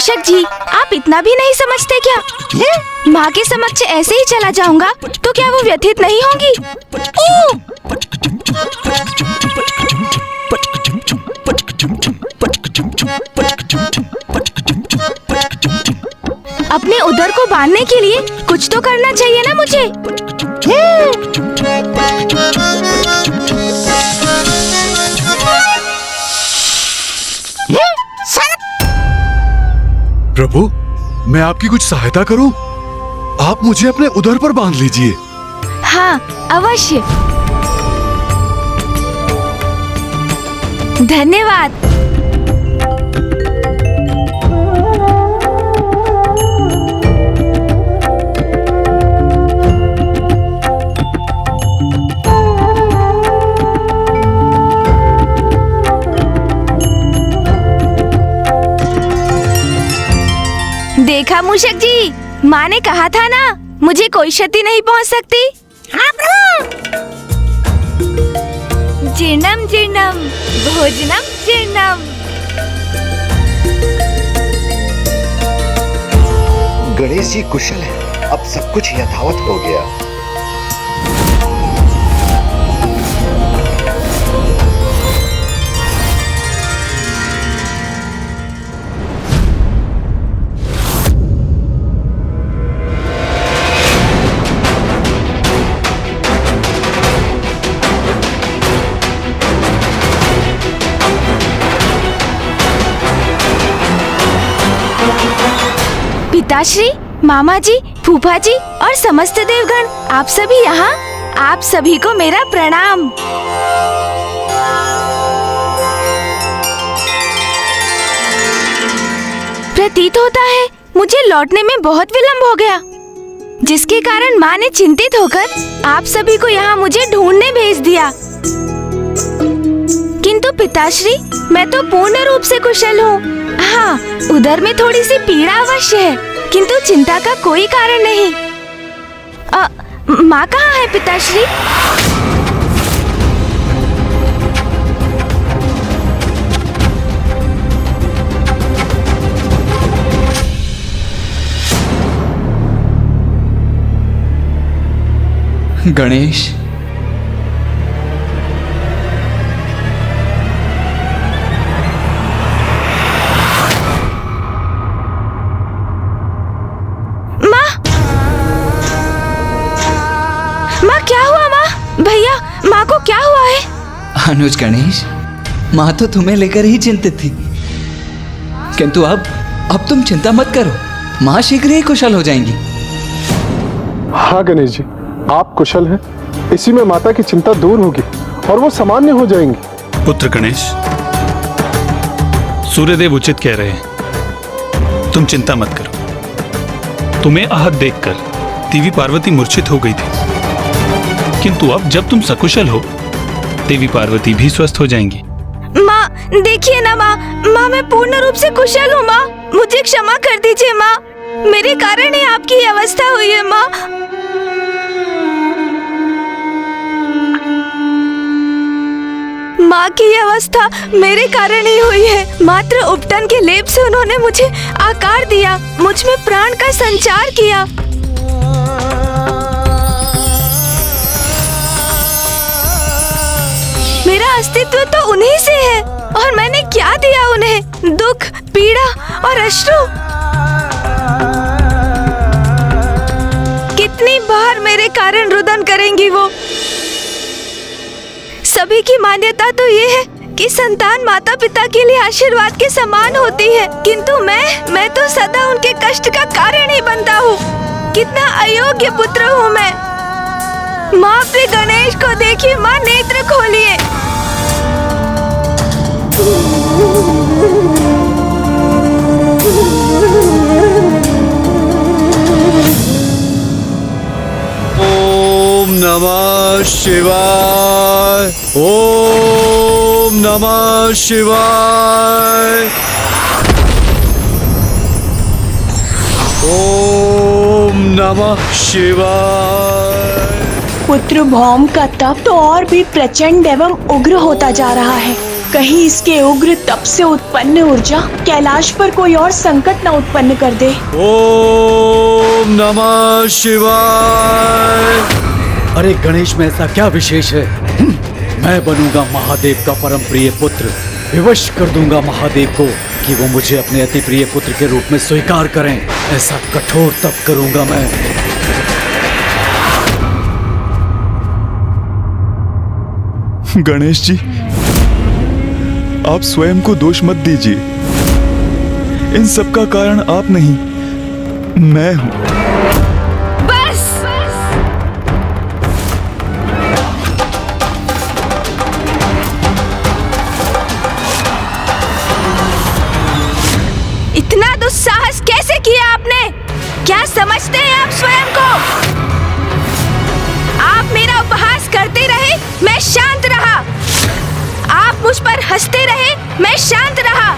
मूषक जी, आप इतना भी नहीं समझते क्या? माँ के समक्ष ऐसे ही चला जाऊंगा तो क्या वो व्यथित नहीं होंगी? अपने उदर को बांधने के लिए कुछ तो करना चाहिए ना मुझे। प्रभु, मैं आपकी कुछ सहायता करूं? आप मुझे अपने उदर पर बांध लीजिए। हाँ, अवश्य। धन्यवाद। देखा मूषक जी, माँ ने कहा था ना, मुझे कोई क्षति नहीं पहुँच सकती। हाँ प्रभु। जीर्णम जीर्णम भोजनम जीर्णम। गणेश जी कुशल है, अब सब कुछ यथावत हो गया। पिताश्री, मामा जी, फूफा जी और समस्त देवगण, आप सभी यहाँ। आप सभी को मेरा प्रणाम। प्रतीत होता है मुझे लौटने में बहुत विलंब हो गया, जिसके कारण माँ ने चिंतित होकर आप सभी को यहाँ मुझे ढूंढने भेज दिया। किंतु पिताश्री, मैं तो पूर्ण रूप से कुशल हूँ। हाँ, उधर में थोड़ी सी पीड़ा अवश्य है, किंतु चिंता का कोई कारण नहीं। माँ कहाँ है पिताश्री? गणेश, भैया, माँ को क्या हुआ है? अनुज गणेश, माँ तो तुम्हें लेकर ही चिंतित थी, किंतु अब तुम चिंता मत करो, माँ शीघ्र ही कुशल हो जाएंगी। हाँ गणेश जी, आप कुशल हैं, इसी में माता की चिंता दूर होगी और वो सामान्य हो जाएंगी। पुत्र गणेश, सूर्यदेव उचित कह रहे हैं, तुम चिंता मत करो। तुम्हें आहत देखकर देवी पार्वती मूर्छित हो गई थी, किंतु अब जब तुम सकुशल हो, देवी पार्वती भी स्वस्थ हो जाएंगी। माँ, देखिए ना माँ, मैं पूर्ण रूप से कुशल हूँ। माँ, मुझे क्षमा कर दीजिए माँ, मेरे कारण ही आपकी अवस्था हुई है। माँ, माँ की अवस्था मेरे कारण ही हुई है। मात्र उपटन के लेप से उन्होंने मुझे आकार दिया, मुझ में प्राण का संचार किया। मेरा अस्तित्व तो उन्हीं से है, और मैंने क्या दिया उन्हें? दुख, पीड़ा और अश्रु। कितनी बार मेरे कारण रुदन करेंगी वो? सभी की मान्यता तो ये है कि संतान माता पिता के लिए आशीर्वाद के समान होती है, किंतु मैं तो सदा उनके कष्ट का कारण ही बनता हूँ। कितना अयोग्य पुत्र हूँ मैं। माँ, अपने गणेश को देखिए। माँ, नेत्र खोलिए। ओम नमः शिवाय। ओम नमः शिवाय। ओम नमः शिवाय। पुत्र भौम का तप तो और भी प्रचंड एवं उग्र होता जा रहा है। कहीं इसके उग्र तप से उत्पन्न ऊर्जा कैलाश पर कोई और संकट न उत्पन्न कर दे। ओम नमः शिवाय। अरे गणेश में ऐसा क्या विशेष है? मैं बनूंगा महादेव का परम प्रिय पुत्र। विवश कर दूंगा महादेव को कि वो मुझे अपने अति प्रिय पुत्र के रूप में स्वीकार करें। ऐसा कठोर तप करूंगा मैं। गणेश जी, आप स्वयं को दोष मत दीजिए। इन सब का कारण आप नहीं, मैं हूं। बस इतना दुस्साहस कैसे किया आपने? क्या समझते हैं आप स्वयं को? आप मेरा उपहास करते रहे, मैं शांत रहा। आप मुझ पर हंसते रहे, मैं शांत रहा।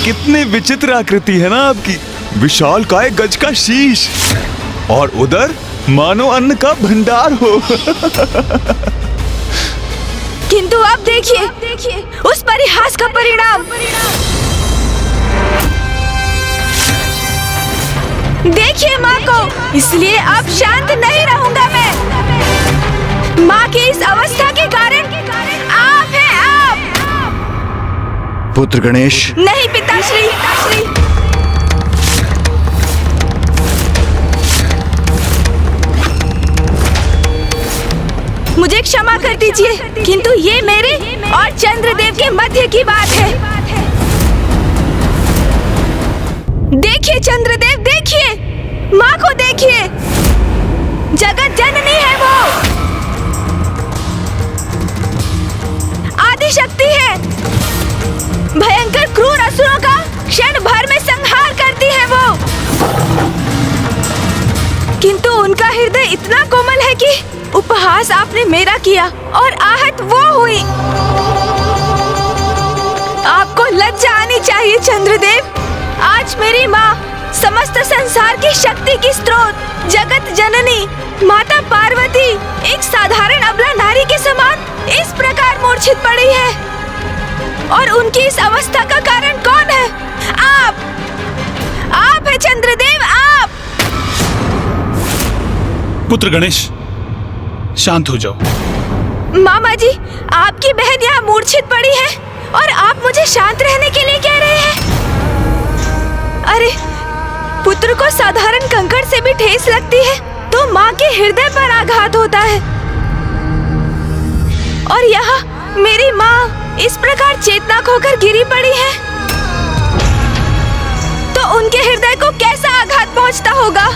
कितनी विचित्र आकृति है ना आपकी। विशाल काय गज का शीश और उधर मानो अन्न का भंडार हो। किंतु अब देखिए उस परिहास का परिणाम। देखिए माँ को। इसलिए अब शांत नहीं रहूंगा मैं। माँ की इस अवस्था के कारण आप हैं, आप। पुत्र गणेश, नहीं पिताश्री। मुझे क्षमा कर दीजिए, किंतु ये मेरे और चंद्रदेव के मध्य की बात है। देखिए चंद्रदेव, देखिए माँ को, देखिए जगत जननी है वो। आदि शक्ति है। भयंकर क्रूर असुरों का क्षण भर में संहार करती है वो। किंतु उनका हृदय इतना कोमल है कि उपहास आपने मेरा किया और आहत वो हुई। आपको लज्जा आनी चाहिए चंद्रदेव। आज मेरी माँ, समस्त संसार की शक्ति की स्रोत, जगत जननी माता पार्वती एक साधारण अबला नारी के समान इस प्रकार मूर्छित पड़ी है। और उनकी इस अवस्था का कारण कौन है? आप है चंद्रदेव, आप। पुत्र गणेश, शांत हो जाओ। मामा जी, आपकी बहन यहाँ मूर्छित पड़ी है और आप मुझे शांत रहने के लिए कह रहे हैं। अरे, पुत्र को साधारण कंकड़ से भी ठेस लगती है तो माँ के हृदय पर आघात होता है। और यहाँ मेरी माँ इस प्रकार चेतना खोकर गिरी पड़ी है तो उनके हृदय को कैसा आघात पहुँचता होगा,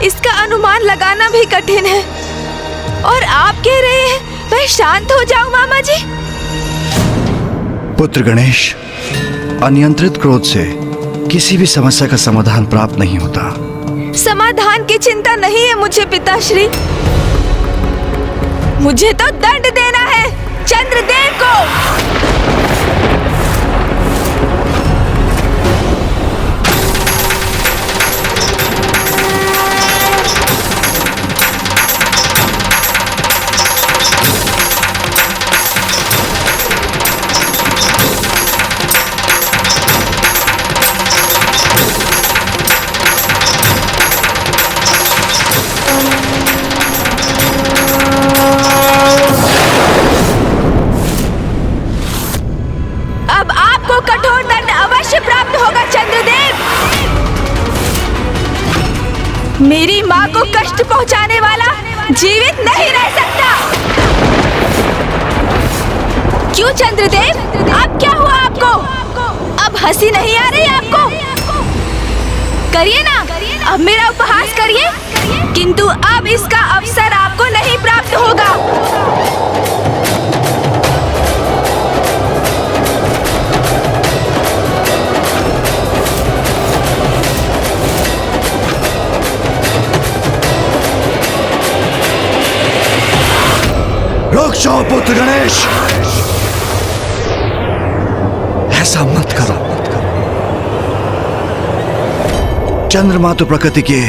इसका अनुमान लगाना भी कठिन है। और आप कह रहे हैं मैं शांत हो जाऊं मामा जी? पुत्र गणेश, अनियंत्रित क्रोध से किसी भी समस्या का समाधान प्राप्त नहीं होता। समाधान की चिंता नहीं है मुझे पिताश्री। मुझे तो दंड देना है चंद्रदेव को। कठोर दंड अवश्य प्राप्त होगा चंद्रदेव। मेरी माँ को कष्ट पहुँचाने वाला जीवित नहीं रह सकता। क्यों चंद्रदेव, अब क्या हुआ आपको? अब हंसी नहीं आ रही आपको? करिए ना, अब मेरा उपहास करिए, किंतु अब इसका अवसर आपको नहीं प्राप्त होगा। रुक जाओ पुत्र गणेश, ऐसा मत करो। चंद्रमा तो प्रकृति के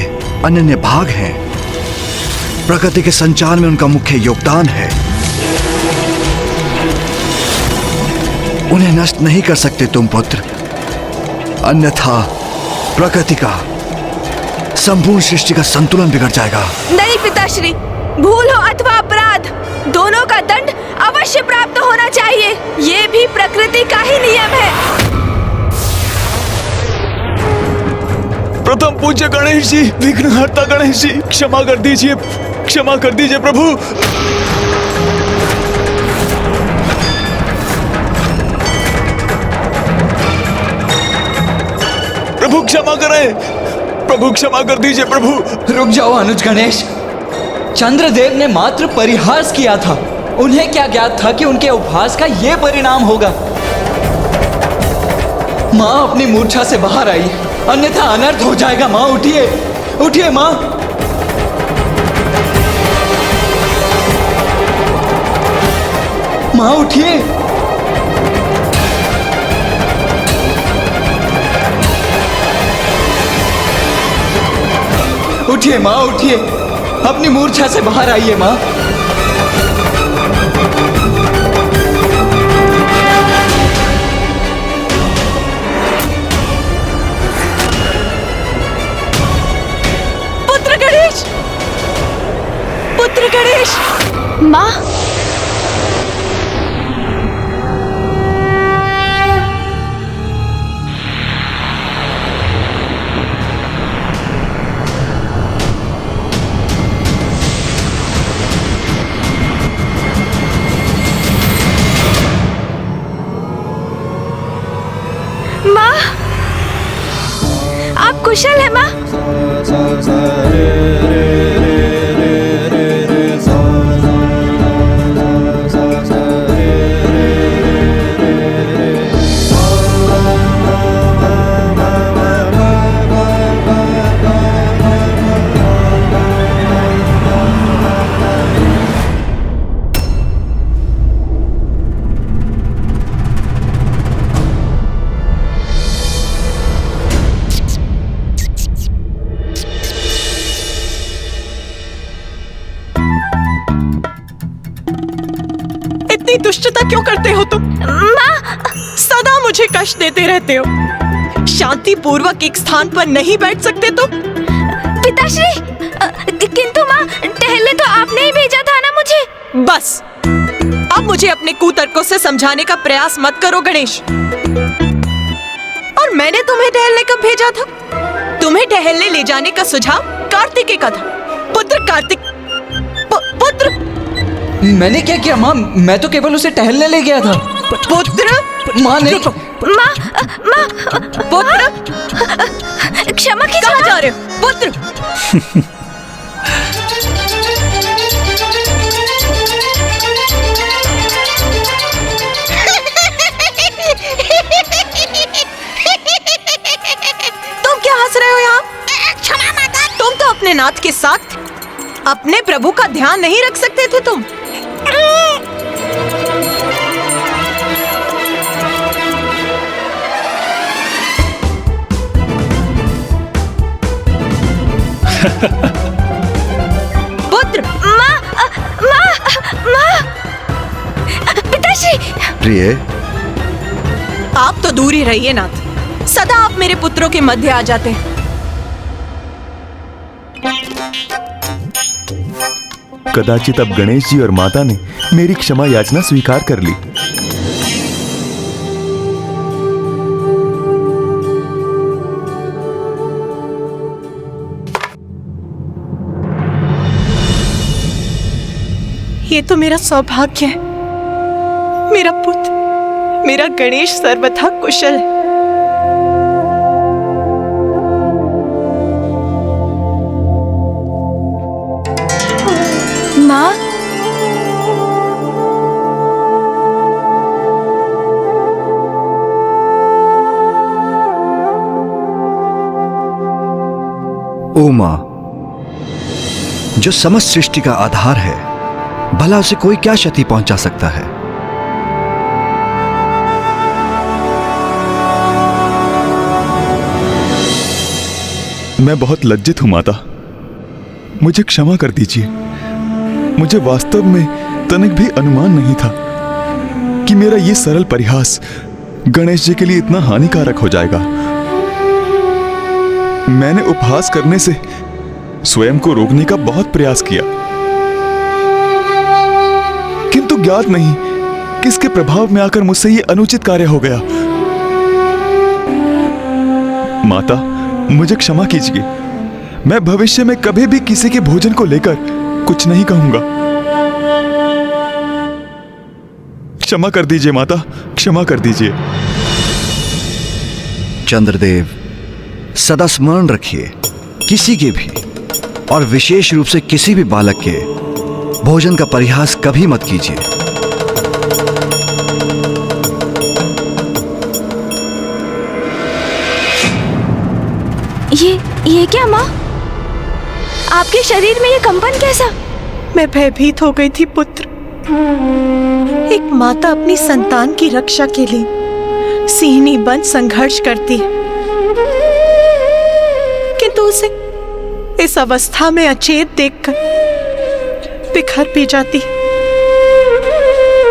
अनन्य भाग हैं। प्रकृति के संचार में उनका मुख्य योगदान है। उन्हें नष्ट नहीं कर सकते तुम पुत्र, अन्यथा प्रकृति का, संपूर्ण सृष्टि का संतुलन बिगड़ जाएगा। नहीं पिताश्री, भूल हो अथवा अपराध, दोनों का दंड अवश्य प्राप्त होना चाहिए। ये भी प्रकृति का ही नियम है। प्रथम पूज्य गणेश जी, विघ्नहर्ता गणेश जी, क्षमा कर दीजिए, क्षमा कर दीजिए प्रभु। प्रभु क्षमा करें, प्रभु क्षमा कर दीजिए प्रभु। रुक जाओ अनुज गणेश। चंद्रदेव ने मात्र परिहास किया था। उन्हें क्या ज्ञात था कि उनके उपहास का ये परिणाम होगा। माँ अपनी मूर्छा से बाहर आई, अन्यथा अनर्थ हो जाएगा। माँ उठिए, उठिए माँ। माँ उठिए। उठिए माँ, उठिए, अपनी मूर्छा से बाहर आइए माँ। पुत्र गणेश, पुत्र गणेश। माँ, माँ, आप कुशल है माँ? इतनी दुष्टता क्यों करते हो तुम? माँ, सदा मुझे कष्ट देते रहते हो। शांति पूर्वक एक स्थान पर नहीं बैठ सकते तुम? पिताश्री, किंतु माँ, टहलने तो आपने ही भेजा था ना मुझे। बस, अब मुझे अपने कुतर्कों से समझाने का प्रयास मत करो गणेश। और मैंने तुम्हें टहलने कब भेजा था? तुम्हें टहलने ले जाने का सुझाव कार्तिकेय का था। पुत्र कार्तिक, पुत्र। मैंने क्या किया माँ? मैं तो केवल उसे टहलने ले गया था। पुत्र, माँ नहीं। माँ, माँ, पुत्र, क्षमा कीजिए। कहाँ जा रहे हो पुत्र? तुम क्या हंस रहे हो यहाँ? क्षमा माता। तुम तो अपने नाथ के साथ अपने प्रभु का ध्यान नहीं रख सकते थे तुम? पुत्र, माँ, माँ, माँ, पिताश्री। प्रिय, आप तो दूर ही रहिए नाथ। सदा आप मेरे पुत्रों के मध्य आ जाते हैं। कदाचित अब गणेश जी और माता ने मेरी क्षमा याचना स्वीकार कर ली। ये तो मेरा सौभाग्य है। मेरा पुत्र, मेरा गणेश सर्वथा कुशल है। माँ, ओ मां, जो समस्त सृष्टि का आधार है, भला उसे कोई क्या क्षति पहुंचा सकता है? मैं बहुत लज्जित हूं माता, मुझे क्षमा कर दीजिए। मुझे वास्तव में तनिक भी अनुमान नहीं था कि मेरा ये सरल परिहास गणेश जी के लिए इतना हानिकारक हो जाएगा। मैंने उपहास करने से स्वयं को रोकने का बहुत प्रयास किया, किंतु ज्ञात नहीं किसके प्रभाव में आकर मुझसे ये अनुचित कार्य हो गया। माता, मुझे क्षमा कीजिए। मैं भविष्य में कभी भी किसी के भोजन को लेकर कुछ नहीं कहूंगा। क्षमा कर दीजिए माता, क्षमा कर दीजिए। चंद्रदेव, सदा स्मरण रखिए, किसी के भी और विशेष रूप से किसी भी बालक के भोजन का परिहास कभी मत कीजिए। ये क्या माँ? आपके शरीर में ये कंपन कैसा? मैं भयभीत हो गई थी पुत्र। एक माता अपनी संतान की रक्षा के लिए सिंहनी बन संघर्ष करती है, किंतु उसे इस अवस्था में अचेत देखकर बिखर भी जाती है।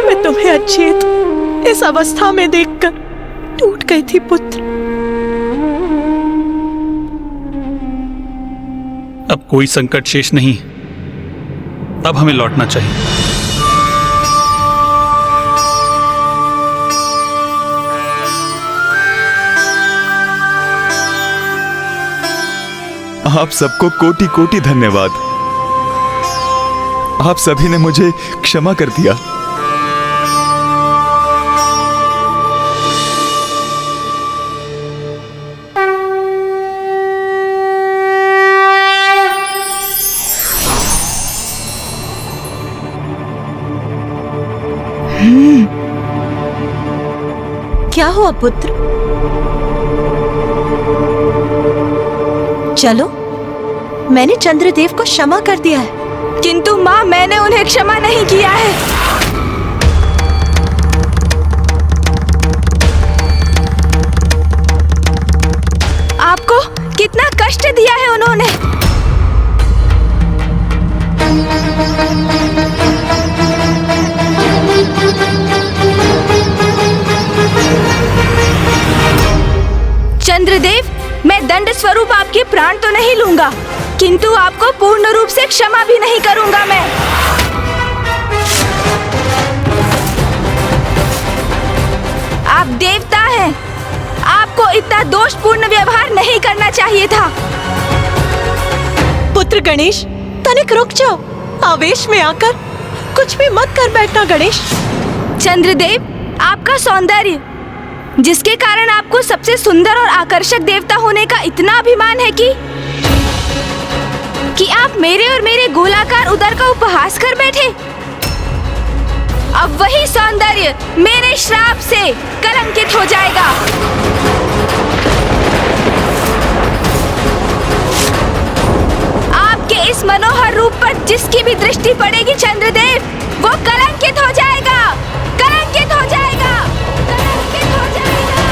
मैं तुम्हें अचेत इस अवस्था में देखकर टूट गई थी पुत्र। अब कोई संकट शेष नहीं, अब हमें लौटना चाहिए। आप सबको कोटि कोटि धन्यवाद। आप सभी ने मुझे क्षमा कर दिया। क्या हुआ पुत्र? चलो, मैंने चंद्रदेव को क्षमा कर दिया है। किंतु माँ, मैंने उन्हें क्षमा नहीं किया है। आपको कितना कष्ट दिया है उन्होंने। चंद्रदेव, मैं दंड स्वरूप आपके प्राण तो नहीं लूंगा, किंतु आपको पूर्ण रूप से क्षमा भी नहीं करूंगा मैं। आप देवता हैं, आपको इतना दोषपूर्ण व्यवहार नहीं करना चाहिए था। पुत्र गणेश, तनिक रुक जाओ। आवेश में आकर कुछ भी मत कर बैठना गणेश। चंद्रदेव, आपका सौंदर्य, जिसके कारण आपको सबसे सुंदर और आकर्षक देवता होने का इतना अभिमान है कि आप मेरे और मेरे गोलाकार उदर का उपहास कर बैठे। अब वही सौंदर्य मेरे श्राप से कलंकित हो जाएगा। आपके इस मनोहर रूप पर जिसकी भी दृष्टि पड़ेगी चंद्रदेव, वो कलंकित हो जाएगा, कलंकित हो जाएगा, कलंकित हो जाएगा।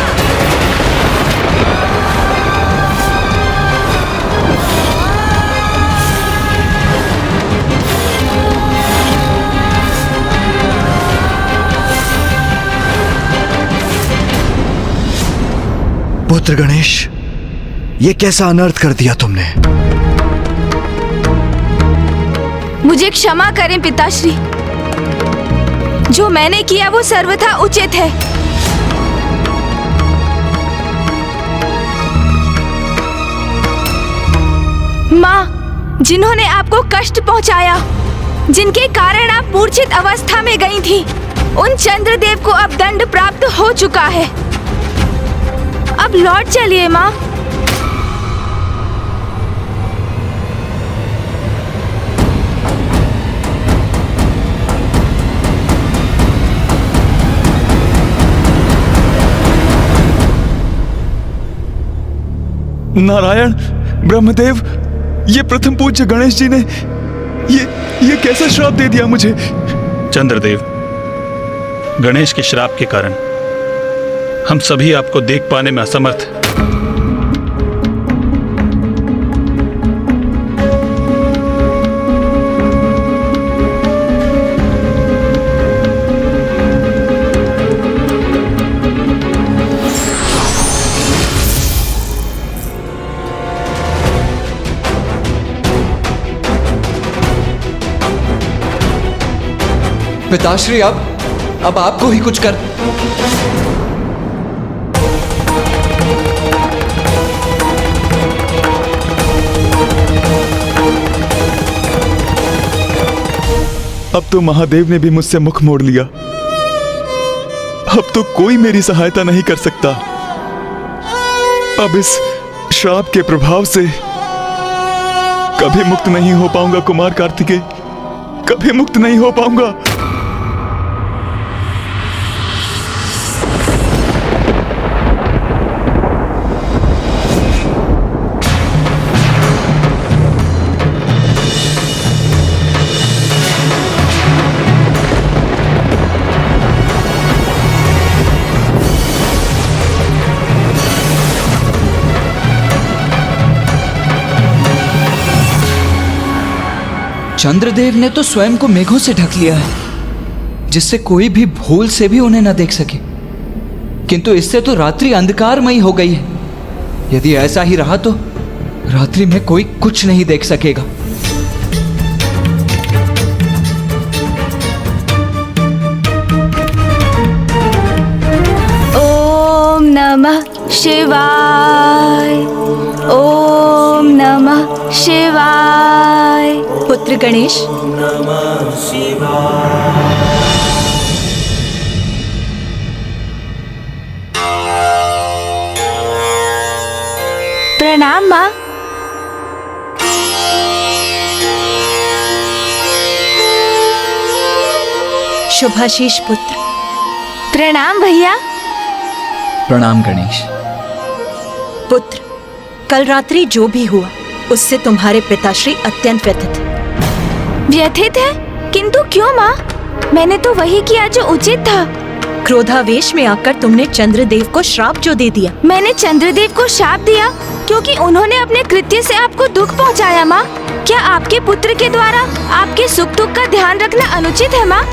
पुत्र गणेश, ये कैसा अनर्थ कर दिया तुमने? मुझे क्षमा करें पिताश्री। जो मैंने किया वो सर्वथा उचित है। माँ, जिन्होंने आपको कष्ट पहुंचाया, जिनके कारण आप मूर्छित अवस्था में गई थी, उन चंद्रदेव को अब दंड प्राप्त हो चुका है। अब लौट चलिए माँ। नारायण, ब्रह्मदेव, ये प्रथम पूज्य गणेश जी ने ये कैसा श्राप दे दिया मुझे? चंद्रदेव, गणेश के श्राप के कारण हम सभी आपको देख पाने में असमर्थ हैं। पिताश्री अब आपको ही कुछ कर। अब तो महादेव ने भी मुझसे मुख मोड़ लिया। अब तो कोई मेरी सहायता नहीं कर सकता। अब इस श्राप के प्रभाव से कभी मुक्त नहीं हो पाऊंगा कुमार कार्तिकेय, कभी मुक्त नहीं हो पाऊंगा। चंद्रदेव ने तो स्वयं को मेघों से ढक लिया है, जिससे कोई भी भूल से भी उन्हें न देख सके। किंतु इससे तो रात्रि अंधकारमयी हो गई है। यदि ऐसा ही रहा तो रात्रि में कोई कुछ नहीं देख सकेगा। ओम नमः शिवाय, ओम नमः शिवाय। पुत्र गणेश, प्रणाम माँ। शुभाशीष पुत्र। प्रणाम भैया। प्रणाम गणेश। पुत्र, कल रात्रि जो भी हुआ उससे तुम्हारे पिताश्री अत्यंत व्यथित। व्यथित है? किंतु क्यों माँ? मैंने तो वही किया जो उचित था। क्रोधावेश में आकर तुमने चंद्रदेव को श्राप जो दे दिया। मैंने चंद्रदेव को शाप दिया क्योंकि उन्होंने अपने कृत्य से आपको दुख पहुंचाया माँ। क्या आपके पुत्र के द्वारा आपके सुख दुख का ध्यान रखना अनुचित है माँ?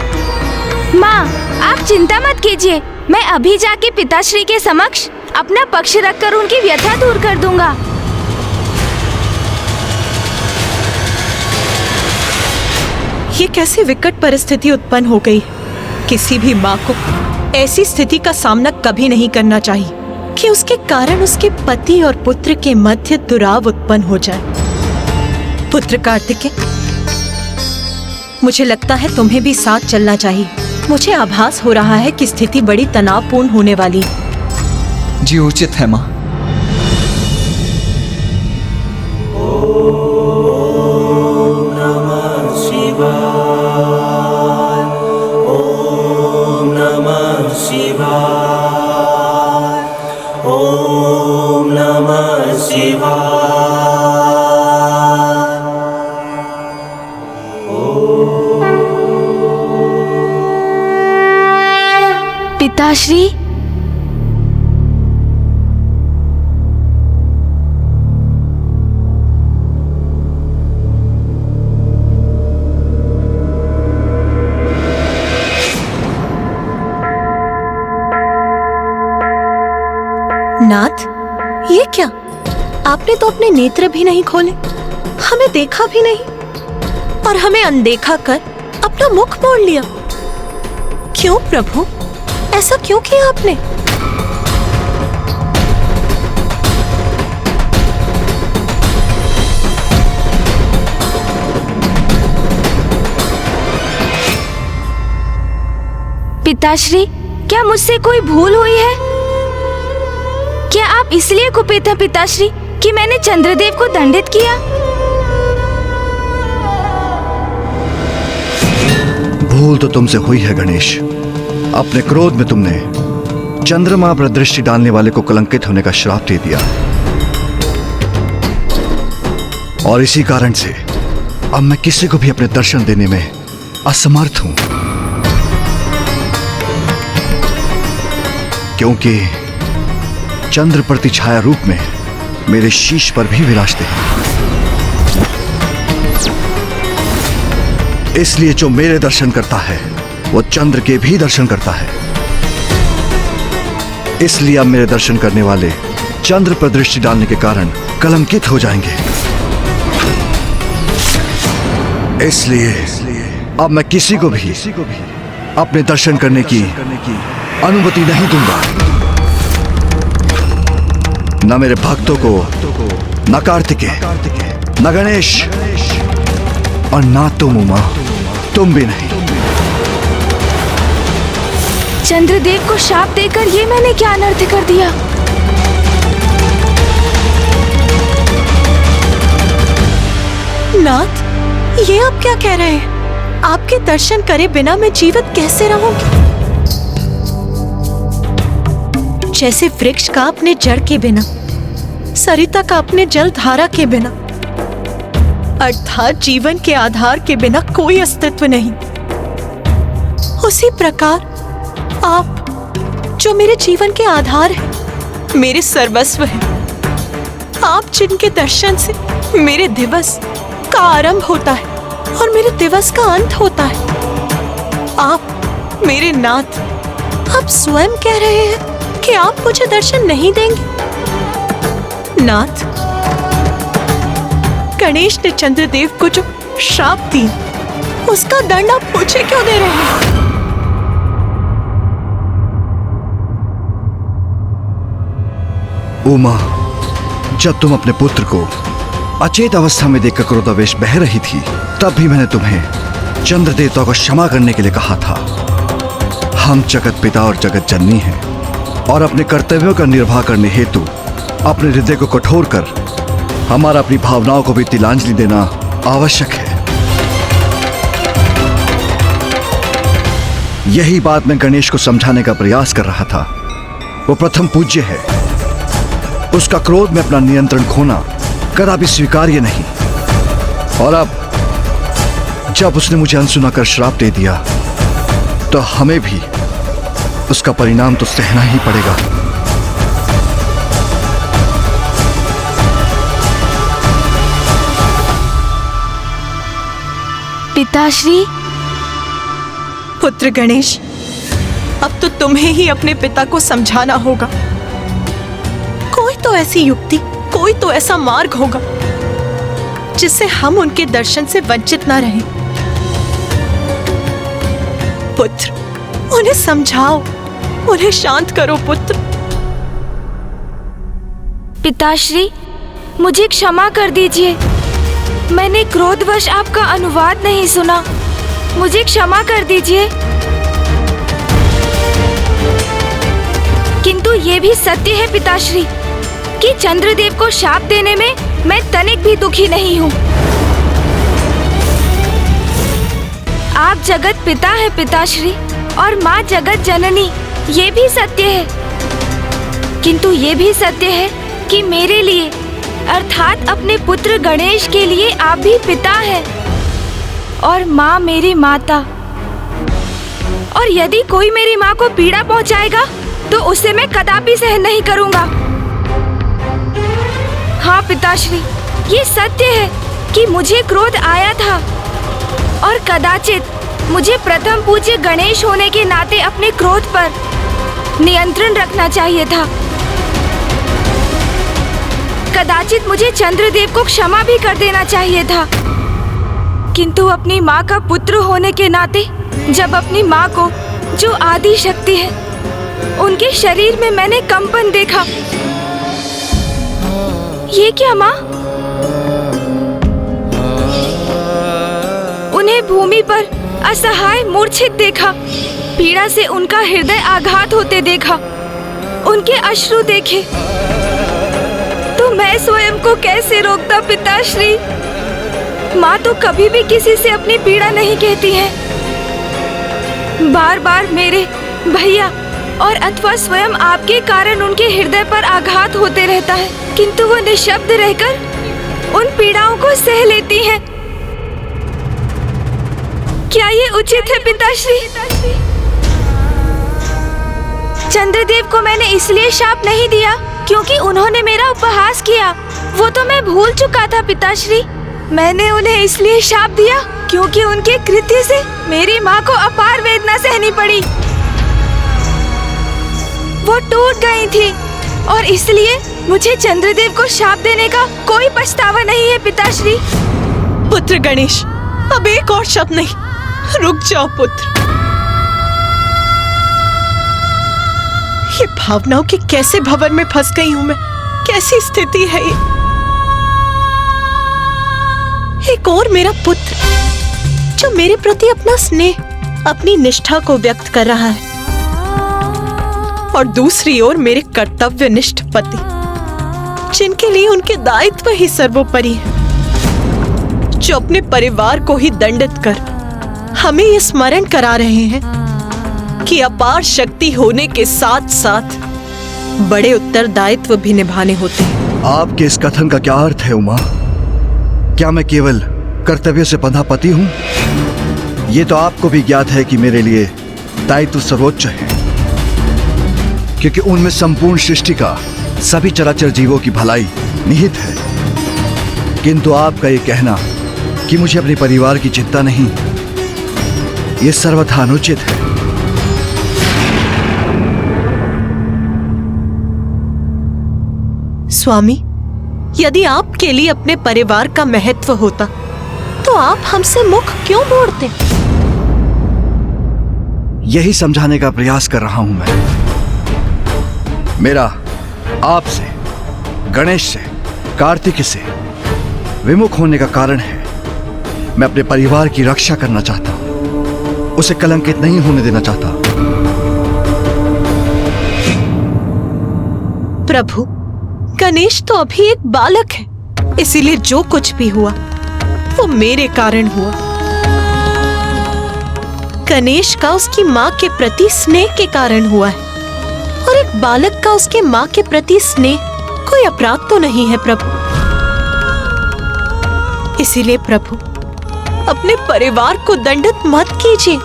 माँ, आप चिंता मत कीजिए, मैं अभी जाके पिताश्री के समक्ष अपना पक्ष रखकर उनकी व्यथा दूर कर दूंगा। ये कैसी विकट परिस्थिति उत्पन्न हो गई। किसी भी माँ को ऐसी स्थिति का सामना कभी नहीं करना चाहिए कि उसके कारण उसके पति और पुत्र के मध्य दुराव उत्पन्न हो जाए। पुत्र कार्तिकेय, मुझे लगता है तुम्हें भी साथ चलना चाहिए। मुझे आभास हो रहा है कि स्थिति बड़ी तनावपूर्ण होने वाली है। जी उचित है माँ। पिताश्री, नाथ, ये क्या? आपने तो अपने नेत्र भी नहीं खोले, हमें देखा भी नहीं और हमें अनदेखा कर अपना मुख मोड़ लिया। क्यों प्रभु, ऐसा क्यों किया आपने? पिताश्री, क्या मुझसे कोई भूल हुई है? क्या आप इसलिए कुपित हैं पिताश्री कि मैंने चंद्रदेव को दंडित किया? भूल तो तुमसे हुई है गणेश। अपने क्रोध में तुमने चंद्रमा पर दृष्टि डालने वाले को कलंकित होने का श्राप दे दिया और इसी कारण से अब मैं किसी को भी अपने दर्शन देने में असमर्थ हूं, क्योंकि चंद्र प्रतिछाया रूप में मेरे शीश पर भी विराजते हैं। इसलिए जो मेरे दर्शन करता है वो चंद्र के भी दर्शन करता है। इसलिए अब मेरे दर्शन करने वाले चंद्र पर दृष्टि डालने के कारण कलंकित हो जाएंगे। इसलिए अब मैं किसी को भी अपने दर्शन करने की अनुमति नहीं दूंगा। न मेरे भक्तों को, न कार्तिकेय, न गणेश, और ना तुम उमा, तुम भी नहीं। चंद्रदेव को शाप देकर ये मैंने क्या अनर्थ कर दिया? नाथ, ये आप क्या कह रहे हैं? आपके दर्शन करे बिना मैं जीवित कैसे रहूंगी? जैसे वृक्ष का अपने जड़ के बिना, सरिता का अपने जल धारा के बिना, अर्थात जीवन के आधार के बिना कोई अस्तित्व नहीं, उसी प्रकार आप जो मेरे जीवन के आधार हैं, मेरे सर्वस्व हैं, आप जिनके दर्शन से मेरे दिवस का आरंभ होता है और मेरे दिवस का अंत होता है, आप मेरे नाथ, आप स्वयं कह रहे हैं कि आप मुझे दर्शन नहीं देंगे। नाथ, गणेश ने चंद्रदेव को जो श्राप दी, उसका दंड आप मुझे क्यों दे रहे हैं? उमा, जब तुम अपने पुत्र को अचेत अवस्था में देखकर क्रोधावेश बह रही थी, तब भी मैंने तुम्हें चंद्र देवता को क्षमा करने के लिए कहा था। हम जगत पिता और जगत जननी हैं और अपने कर्तव्यों का निर्वाह करने हेतु अपने हृदय को कठोर कर हमारा अपनी भावनाओं को भी तिलांजलि देना आवश्यक है। यही बात मैं गणेश को समझाने का प्रयास कर रहा था। वो प्रथम पूज्य है, उसका क्रोध में अपना नियंत्रण खोना कदापि स्वीकार्य नहीं। और अब जब उसने मुझे अनसुना कर श्राप दे दिया, तो हमें भी उसका परिणाम तो सहना ही पड़ेगा। पिताश्री। पुत्र गणेश, अब तो तुम्हें ही अपने पिता को समझाना होगा। कोई तो ऐसी युक्ति, कोई तो ऐसा मार्ग होगा जिससे हम उनके दर्शन से वंचित ना रहें। पुत्र, उन्हें समझाओ, उन्हें शांत करो पुत्र। पिताश्री, मुझे क्षमा कर दीजिए। मैंने क्रोधवश आपका अनुवाद नहीं सुना। मुझे क्षमा कर दीजिए। किंतु ये भी सत्य है पिताश्री कि चंद्रदेव को शाप देने में मैं तनिक भी दुखी नहीं हूँ। आप जगत पिता है पिताश्री और माँ जगत जननी, ये भी सत्य है। किंतु ये भी सत्य है कि मेरे लिए अर्थात अपने पुत्र गणेश के लिए आप भी पिता हैं और माँ मेरी माता। और यदि कोई मेरी माँ को पीड़ा पहुँचाएगा तो उसे मैं कदापि सहन नहीं करूँगा। हाँ पिताश्री, ये सत्य है कि मुझे क्रोध आया था और कदाचित मुझे प्रथम पूज्य गणेश होने के नाते अपने क्रोध पर नियंत्रण रखना चाहिए था। कदाचित मुझे चंद्रदेव को क्षमा भी कर देना चाहिए था। किंतु अपनी माँ का पुत्र होने के नाते जब अपनी माँ को, जो आदि शक्ति है, उनके शरीर में मैंने कंपन देखा। ये क्या माँ? उन्हें भूमि पर असहाय मूर्छित देखा, पीड़ा से उनका हृदय आघात होते देखा, उनके अश्रु देखे, तो मैं स्वयं को कैसे रोकता पिताश्री? माँ तो कभी भी किसी से अपनी पीड़ा नहीं कहती है। बार बार मेरे, भैया और अथवा स्वयं आपके कारण उनके हृदय पर आघात होते रहता है, किंतु वो निशब्द रहकर उन पीड़ाओं को सह लेती हैं। क्या ये उचित है पिताश्री? चंद्रदेव को मैंने इसलिए शाप नहीं दिया क्योंकि उन्होंने मेरा उपहास किया, वो तो मैं भूल चुका था पिताश्री। मैंने उन्हें इसलिए शाप दिया क्योंकि उनके कृत्य से मेरी माँ को अपार वेदना सहनी पड़ी। वो टूट गई थी और इसलिए मुझे चंद्रदेव को शाप देने का कोई पछतावा नहीं है पिताश्री। पुत्र गणेश, अब एक और शब्द नहीं, रुक जाओ पुत्र। ये भावनाओं के कैसे भवन में फंस गई हूं मैं। कैसी स्थिति है ये। एक और मेरा पुत्र जो मेरे प्रति अपना स्नेह, अपनी निष्ठा को व्यक्त कर रहा है, और दूसरी ओर मेरे कर्तव्यनिष्ठ पति जिनके लिए उनके दायित्व ही सर्वोपरि है, जो अपने परिवार को ही दंडित कर हमें ये स्मरण करा रहे हैं कि अपार शक्ति होने के साथ साथ बड़े उत्तरदायित्व भी निभाने होते हैं। आपके इस कथन का क्या अर्थ है उमा? क्या मैं केवल कर्तव्य से बंधा पति हूं? ये तो आपको भी ज्ञात है कि मेरे लिए दायित्व सर्वोच्च है, क्योंकि उनमें संपूर्ण सृष्टि का, सभी चराचर जीवों की भलाई निहित है। किंतु आपका ये कहना कि मुझे अपने परिवार की चिंता नहीं, ये सर्वथा अनुचित है। स्वामी, यदि आपके लिए अपने परिवार का महत्व होता तो आप हमसे मुख क्यों मोड़ते? यही समझाने का प्रयास कर रहा हूं मैं। मेरा आपसे, गणेश से, कार्तिक से विमुख होने का कारण है मैं अपने परिवार की रक्षा करना चाहता हूं, उसे कलंकित नहीं होने देना चाहता। प्रभु, गणेश तो अभी एक बालक है, इसीलिए जो कुछ भी हुआ वो मेरे कारण हुआ। गणेश का उसकी माँ के प्रति स्नेह के कारण हुआ है, और एक बालक का उसके माँ के प्रति स्नेह कोई अपराध तो नहीं है प्रभु। इसीलिए प्रभु, अपने परिवार को दंडित मत कीजिए,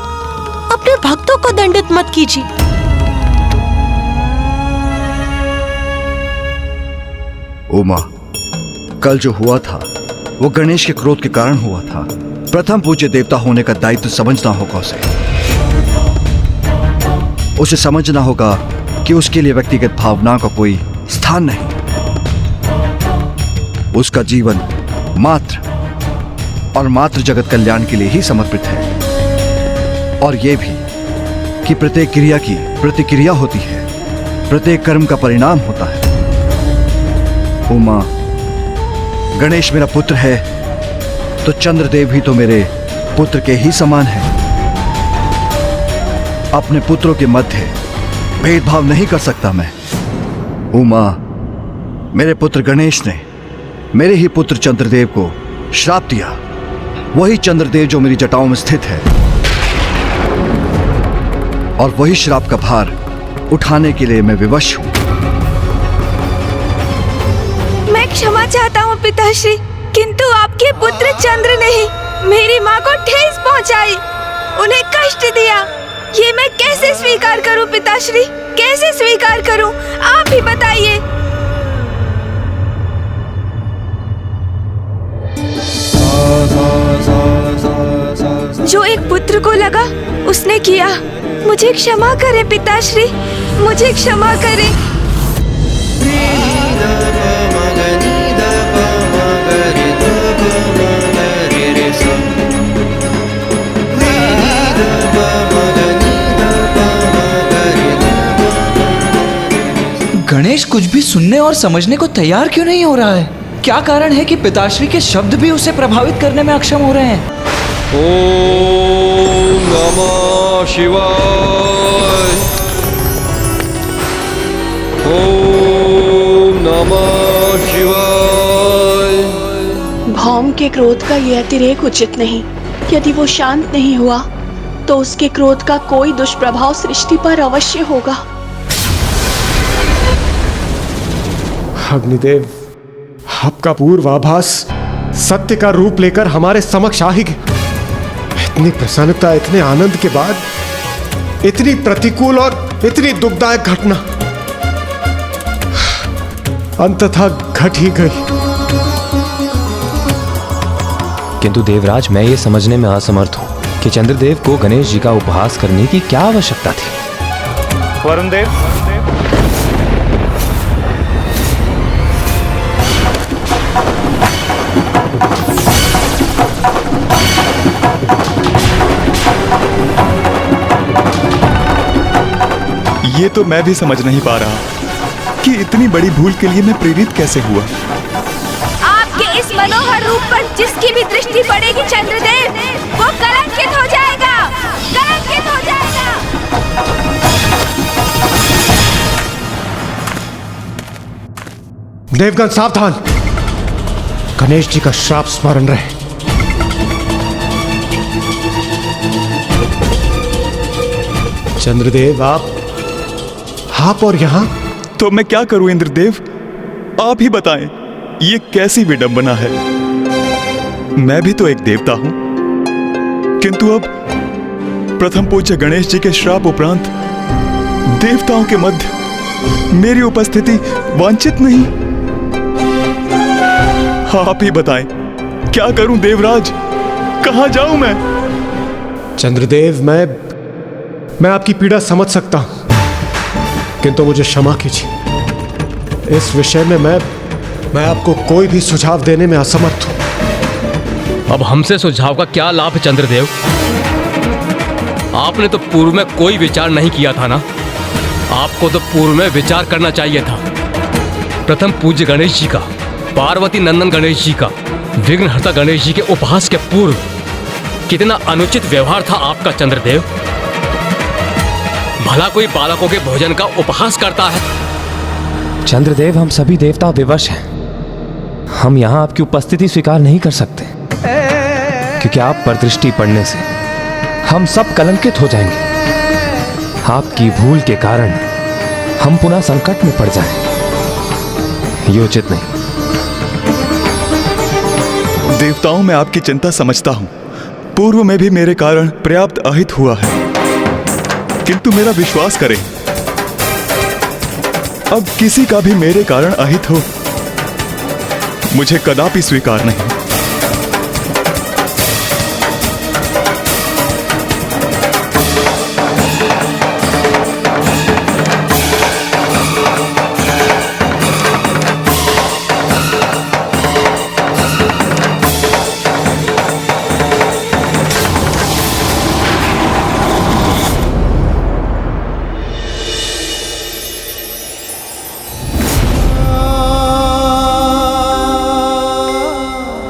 अपने भक्तों को दंडित मत कीजिए। उमा, कल जो हुआ था वो गणेश के क्रोध के कारण हुआ था। प्रथम पूज्य देवता होने का दायित्व समझना होगा उसे समझना होगा कि उसके लिए व्यक्तिगत भावनाओं का कोई स्थान नहीं। उसका जीवन मात्र और मात्र जगत कल्याण के लिए ही समर्पित है, और यह भी कि प्रत्येक क्रिया की प्रतिक्रिया होती है, प्रत्येक कर्म का परिणाम होता है। उमा, गणेश मेरा पुत्र है तो चंद्रदेव भी तो मेरे पुत्र के ही समान है। अपने पुत्रों के मध्य भेदभाव नहीं कर सकता मैं। उमा, मेरे पुत्र गणेश ने मेरे ही पुत्र चंद्रदेव को श्राप दिया, वही चंद्रदेव जो मेरी जटाओं में स्थित है, और वही श्राप का भार उठाने के लिए मैं विवश हूं। मैं क्षमा चाहता हूँ पिताश्री, किंतु आपके पुत्र चंद्र ने ही मेरी माँ को ठेस पहुँचाई, उन्हें कष्ट दिया। ये मैं कैसे स्वीकार करूँ पिताश्री, कैसे स्वीकार करूँ? आप ही बताइए। जो एक पुत्र को लगा उसने किया। मुझे क्षमा करें पिताश्री, मुझे क्षमा करें। गणेश कुछ भी सुनने और समझने को तैयार क्यों नहीं हो रहा है? क्या कारण है कि पिताश्री के शब्द भी उसे प्रभावित करने में अक्षम हो रहे हैं? ओम नमः शिवाय। ओम नमः शिवाय। भौम के क्रोध का यह अतिरेक उचित नहीं। यदि वो शांत नहीं हुआ तो उसके क्रोध का कोई दुष्प्रभाव सृष्टि पर अवश्य होगा। अग्निदेव, आपका पूर्वाभास सत्य का रूप लेकर हमारे समक्ष आ ही गया। इतनी प्रसन्नता, इतने आनंद के बाद इतनी प्रतिकूल और इतनी दुखदायक घटना अंततः घट ही गई। किंतु देवराज, मैं ये समझने में असमर्थ हूँ कि चंद्रदेव को गणेश जी का उपहास करने की क्या आवश्यकता थी। वरुण देव, ये तो मैं भी समझ नहीं पा रहा कि इतनी बड़ी भूल के लिए मैं प्रेरित कैसे हुआ। आपके इस मनोहर रूप पर जिसकी भी दृष्टि पड़ेगी चंद्रदेव, वो कलंकित हो जाएगा, कलंकित हो जाएगा। देवगण सावधान, गणेश जी का श्राप स्मरण रहे। चंद्रदेव आप और यहां? तो मैं क्या करूं इंद्रदेव, आप ही बताएं, ये कैसी विडंबना है। मैं भी तो एक देवता हूं, किंतु अब प्रथम पूज्य गणेश जी के श्राप उपरांत देवताओं के मध्य मेरी उपस्थिति वांछित नहीं। आप ही बताएं, क्या करूं देवराज, कहां जाऊं मैं? चंद्रदेव, मैं आपकी पीड़ा समझ सकता हूं, किंतु मुझे क्षमा कीजिए। इस विषय में मैं आपको कोई भी सुझाव देने में असमर्थ हूं। अब हमसे सुझाव का क्या लाभ है चंद्रदेव? आपने तो पूर्व में कोई विचार नहीं किया था ना। आपको तो पूर्व में विचार करना चाहिए था। प्रथम पूज्य गणेश जी का, पार्वती नंदन गणेश जी का, विघ्नहर्ता गणेश जी के उपहास के पूर्व कितना अनुचित व्यवहार था आपका चंद्रदेव। भला कोई बालकों के भोजन का उपहास करता है? चंद्रदेव, हम सभी देवता विवश हैं। हम यहाँ आपकी उपस्थिति स्वीकार नहीं कर सकते, क्योंकि आप पर दृष्टि पड़ने से हम सब कलंकित हो जाएंगे। आपकी भूल के कारण हम पुनः संकट में पड़ जाएं, ये उचित नहीं। देवताओं, मैं आपकी चिंता समझता हूं। पूर्व में भी मेरे कारण पर्याप्त अहित हुआ है, किंतु मेरा विश्वास करें, अब किसी का भी मेरे कारण अहित हो, मुझे कदापि स्वीकार नहीं।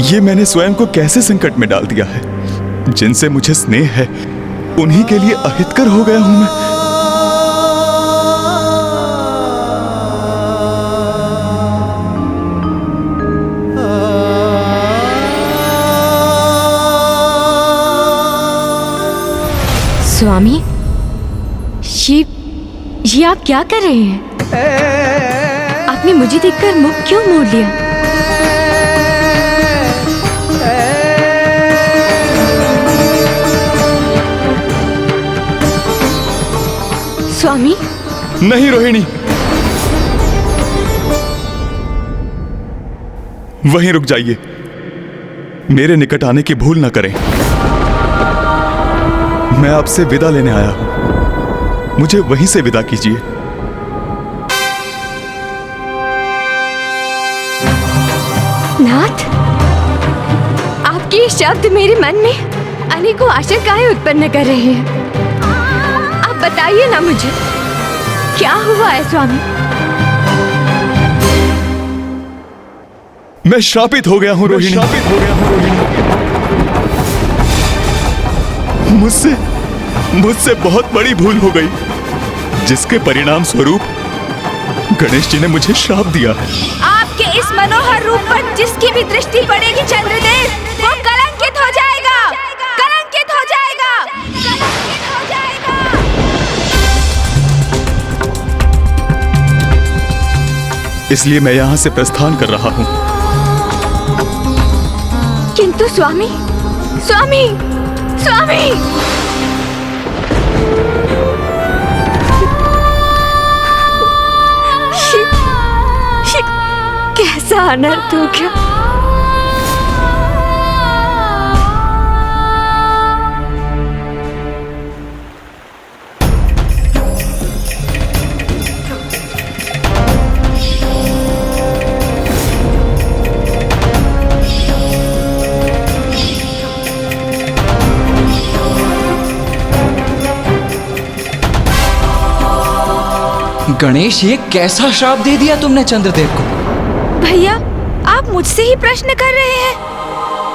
ये मैंने स्वयं को कैसे संकट में डाल दिया है। जिनसे मुझे स्नेह है, उन्हीं के लिए अहितकर हो गया हूं मैं। स्वामी, ये आप क्या कर रहे हैं? आपने मुझे देखकर मुख क्यों मोड़ लिया? स्वामी? नहीं रोहिणी, वहीं रुक जाइए। मेरे निकट आने की भूल न करें। मैं आपसे विदा लेने आया हूं, मुझे वहीं से विदा कीजिए। नाथ, आपके ये शब्द मेरे मन में अनेकों आशंकाएं उत्पन्न कर रहे हैं। आप बताइए ना मुझे, क्या हुआ है स्वामी? मैं श्रापित हो गया हूं रोहिणी। मुझसे बहुत बड़ी भूल हो गई, जिसके परिणाम स्वरूप गणेश जी ने मुझे श्राप दिया है। आपके इस मनोहर रूप पर जिसकी भी दृष्टि पड़ेगी चंद्रदेव, वो कलंकित हो जाएगा, कलंकित हो जाएगा, कलंकित हो जाएगा। इसलिए मैं यहां से प्रस्थान कर रहा हूं। किंतु स्वामी, स्वामी, स्वामी! कैसा अनर्थ हो गया। गणेश, ये कैसा श्राप दे दिया तुमने चंद्रदेव को? भैया, आप मुझसे ही प्रश्न कर रहे हैं,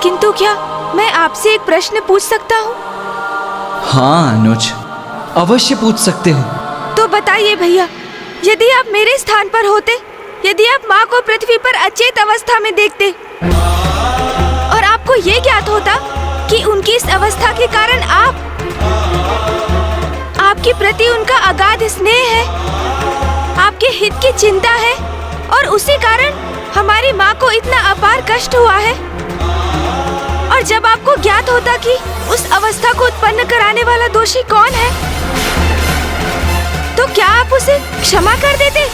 किंतु क्या मैं आपसे एक प्रश्न पूछ सकता हूँ? हाँ अनुज, अवश्य पूछ सकते हो। तो बताइए भैया, यदि आप मेरे स्थान पर होते, यदि आप माँ को पृथ्वी पर अचेत अवस्था में देखते और आपको ये ज्ञात होता कि उनकी इस अवस्था के कारण आपके प्रति उनका अगाध स्नेह है, आपके हित की चिंता है और उसी कारण हमारी माँ को इतना अपार कष्ट हुआ है, और जब आपको ज्ञात होता कि उस अवस्था को उत्पन्न कराने वाला दोषी कौन है, तो क्या आप उसे क्षमा कर देते?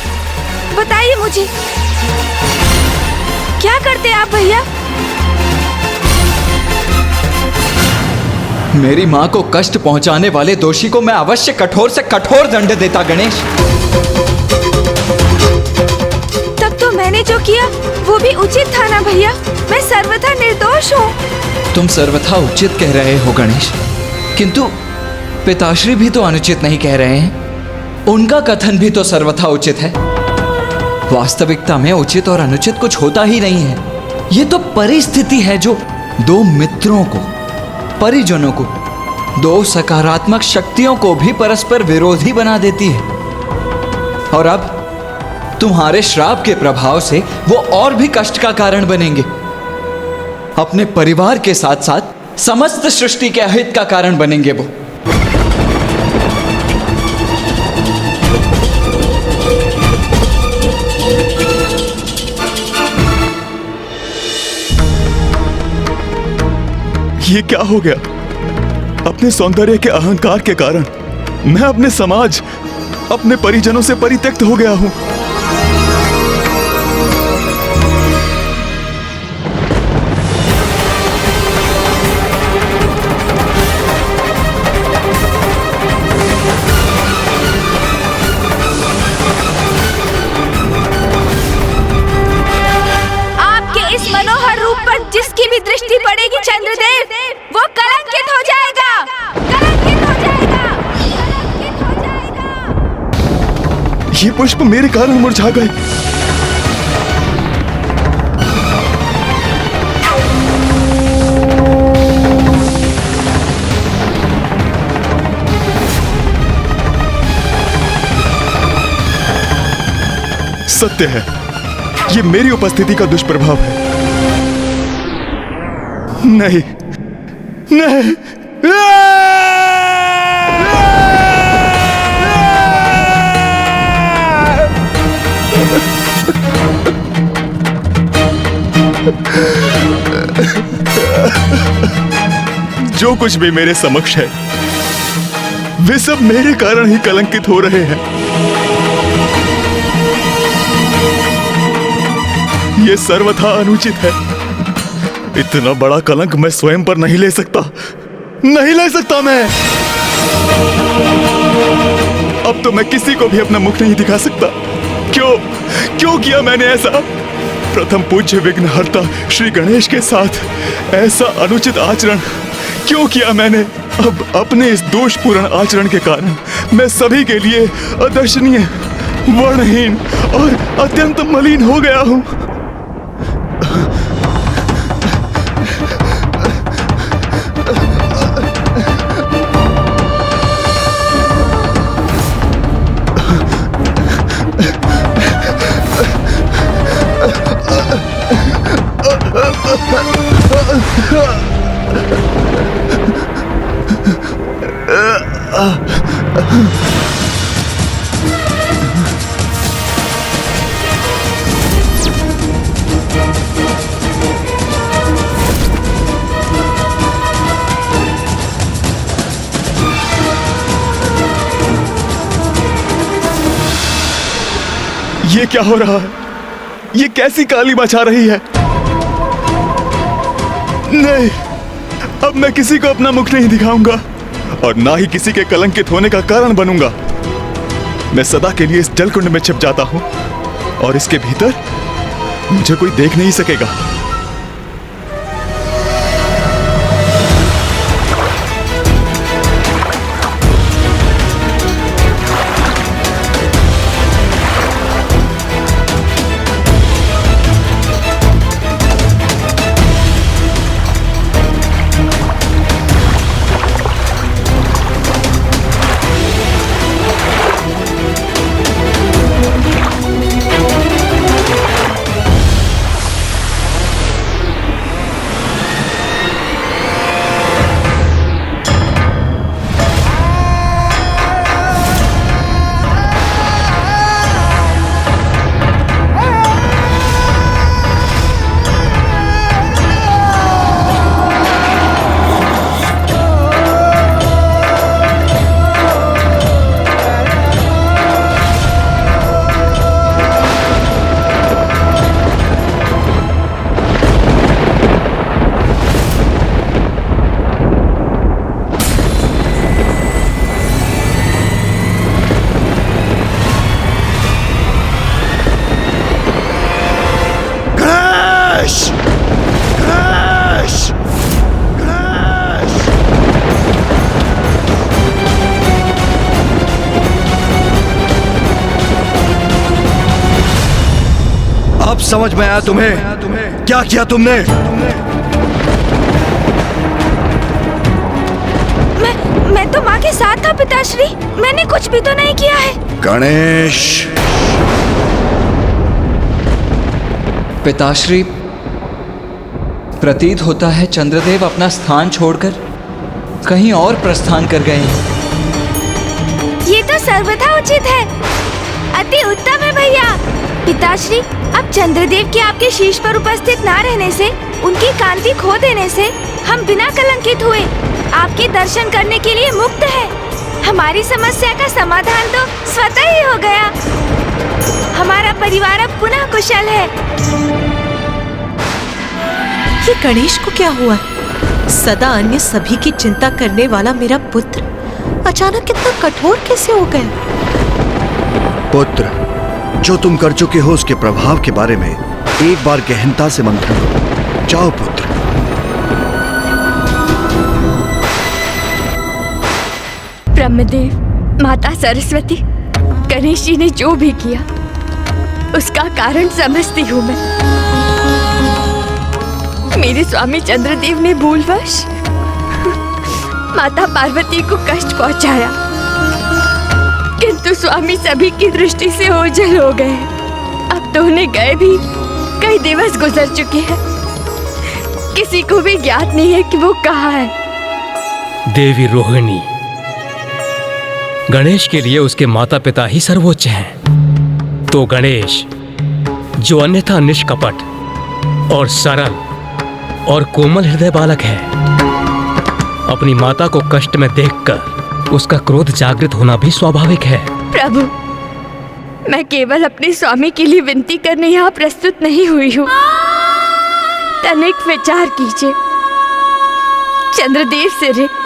बताइए मुझे, क्या करते आप भैया? मेरी माँ को कष्ट पहुंचाने वाले दोषी को मैं अवश्य कठोर से कठोर दंड देता गणेश। तब तो मैंने जो किया वो भी उचित था ना भैया? मैं सर्वथा निर्दोष हूँ। तुम सर्वथा उचित कह रहे हो गणेश, किंतु पिताश्री भी तो अनुचित नहीं कह रहे हैं। उनका कथन भी तो सर्वथा उचित है। वास्तविकता में उचित और अनुचित कुछ होता ही नहीं है। ये तो परिस्थिति है जो दो मित्रों को, परिजनों को, दो सकारात्मक शक्तियों को भी परस्पर विरोधी बना देती है। और अब तुम्हारे श्राप के प्रभाव से वो और भी कष्ट का कारण बनेंगे। अपने परिवार के साथ साथ समस्त सृष्टि के अहित का कारण बनेंगे वो। ये क्या हो गया? अपने सौंदर्य के अहंकार के कारण मैं अपने समाज, अपने परिजनों से परित्यक्त हो गया हूं। आपके इस मनोहर रूप पर जिसकी भी दृष्टि पड़ेगी चंद्रदेव, वो कलंकित हो जाएगा, कलंकित हो जाएगा, कलंकित हो जाएगा। ये पुष्प मेरे कारण मुरझा गए। सत्य है, ये मेरी उपस्थिति का दुष्प्रभाव है। नहीं, नहीं, जो कुछ भी मेरे समक्ष है वे सब मेरे कारण ही कलंकित हो रहे हैं। ये सर्वथा अनुचित है। इतना बड़ा कलंक मैं स्वयं पर नहीं ले सकता, नहीं ले सकता मैं। अब तो मैं किसी को भी अपना मुख नहीं दिखा सकता। क्यों किया मैंने ऐसा? प्रथम पूज्य विघ्नहर्ता श्री गणेश के साथ ऐसा अनुचित आचरण क्यों किया मैंने? अब अपने इस दोषपूर्ण आचरण के कारण मैं सभी के लिए अदर्शनीय, वर्णहीन और अत्यंत मलिन हो गया हूं। ये क्या हो रहा है? ये कैसी काली मचा रही है? नहीं, अब मैं किसी को अपना मुख नहीं दिखाऊंगा और ना ही किसी के कलंकित होने का कारण बनूंगा। मैं सदा के लिए इस जलकुंड में छिप जाता हूं और इसके भीतर मुझे कोई देख नहीं सकेगा। अब समझ में आया तुम्हें क्या किया तुमने? मैं तो माँ के साथ था पिताश्री, मैंने कुछ भी तो नहीं किया है। गणेश! पिताश्री, प्रतीत होता है चंद्रदेव अपना स्थान छोड़कर कहीं और प्रस्थान कर गए हैं। ये तो सर्वथा उचित है, अति उत्तम है भैया। पिताश्री, अब चंद्रदेव के आपके शीश पर उपस्थित ना रहने से, उनकी कांति खो देने से हम बिना कलंकित हुए आपके दर्शन करने के लिए मुक्त है। हमारी समस्या का समाधान तो स्वतः ही हो गया। हमारा परिवार अब पुनः कुशल है। ये गणेश को क्या हुआ? सदा अन्य सभी की चिंता करने वाला मेरा पुत्र अचानक कितना कठोर कैसे हो गया? पुत्र, जो तुम कर चुके हो उसके प्रभाव के बारे में एक बार गहनता से मंथन करो। जाओ पुत्र। ब्रह्मदेव, माता सरस्वती, गणेश जी ने जो भी किया उसका कारण समझती हूँ मैं। मेरे स्वामी चंद्रदेव ने भूलवश माता पार्वती को कष्ट पहुंचाया, किंतु स्वामी सभी की दृष्टि से ओझल हो गए। अब तो उन्हें गए भी कई दिवस गुजर चुके हैं, किसी को भी ज्ञात नहीं है कि वो कहाँ है। देवी रोहिणी, गणेश के लिए उसके माता पिता ही सर्वोच्च हैं। तो गणेश, जो अन्यथा निष्कपट और सरल और कोमल हृदय बालक है, अपनी माता को कष्ट में देखकर उसका क्रोध जागृत होना भी स्वाभाविक है। प्रभु, मैं केवल अपने स्वामी के लिए विनती करने यहाँ प्रस्तुत नहीं हुई हूँ। तनिक विचार कीजिए, चंद्रदेव से रिक्त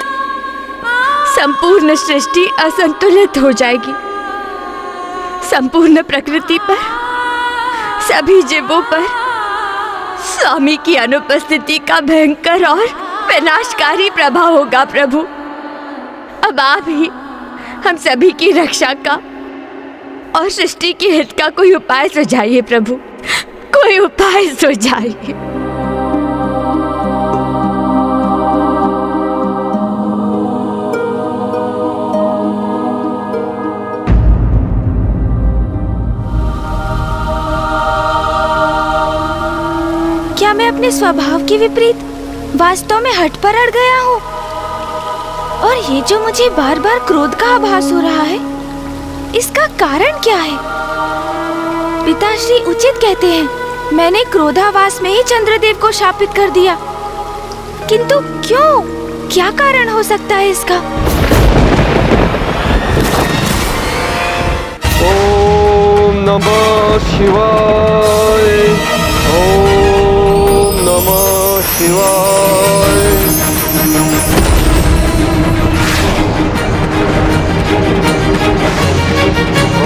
संपूर्ण सृष्टि असंतुलित हो जाएगी। संपूर्ण प्रकृति पर, सभी जीवों पर स्वामी की अनुपस्थिति का भयंकर और विनाशकारी प्रभाव होगा। प्रभु, अब आप ही हम सभी की रक्षा का और सृष्टि के हित का कोई उपाय सुझाइए। प्रभु, कोई उपाय सुझाइए। क्या मैं अपने स्वभाव के विपरीत वास्तव में हठ पर अड़ गया हूँ? और ये जो मुझे बार बार क्रोध का आभास हो रहा है, इसका कारण क्या है? पिताश्री उचित कहते हैं, मैंने क्रोधावास में ही चंद्रदेव को शापित कर दिया, किंतु क्यों? क्या कारण हो सकता है इसका? ओम नमः शिवाय। ओम नमः शिवाय।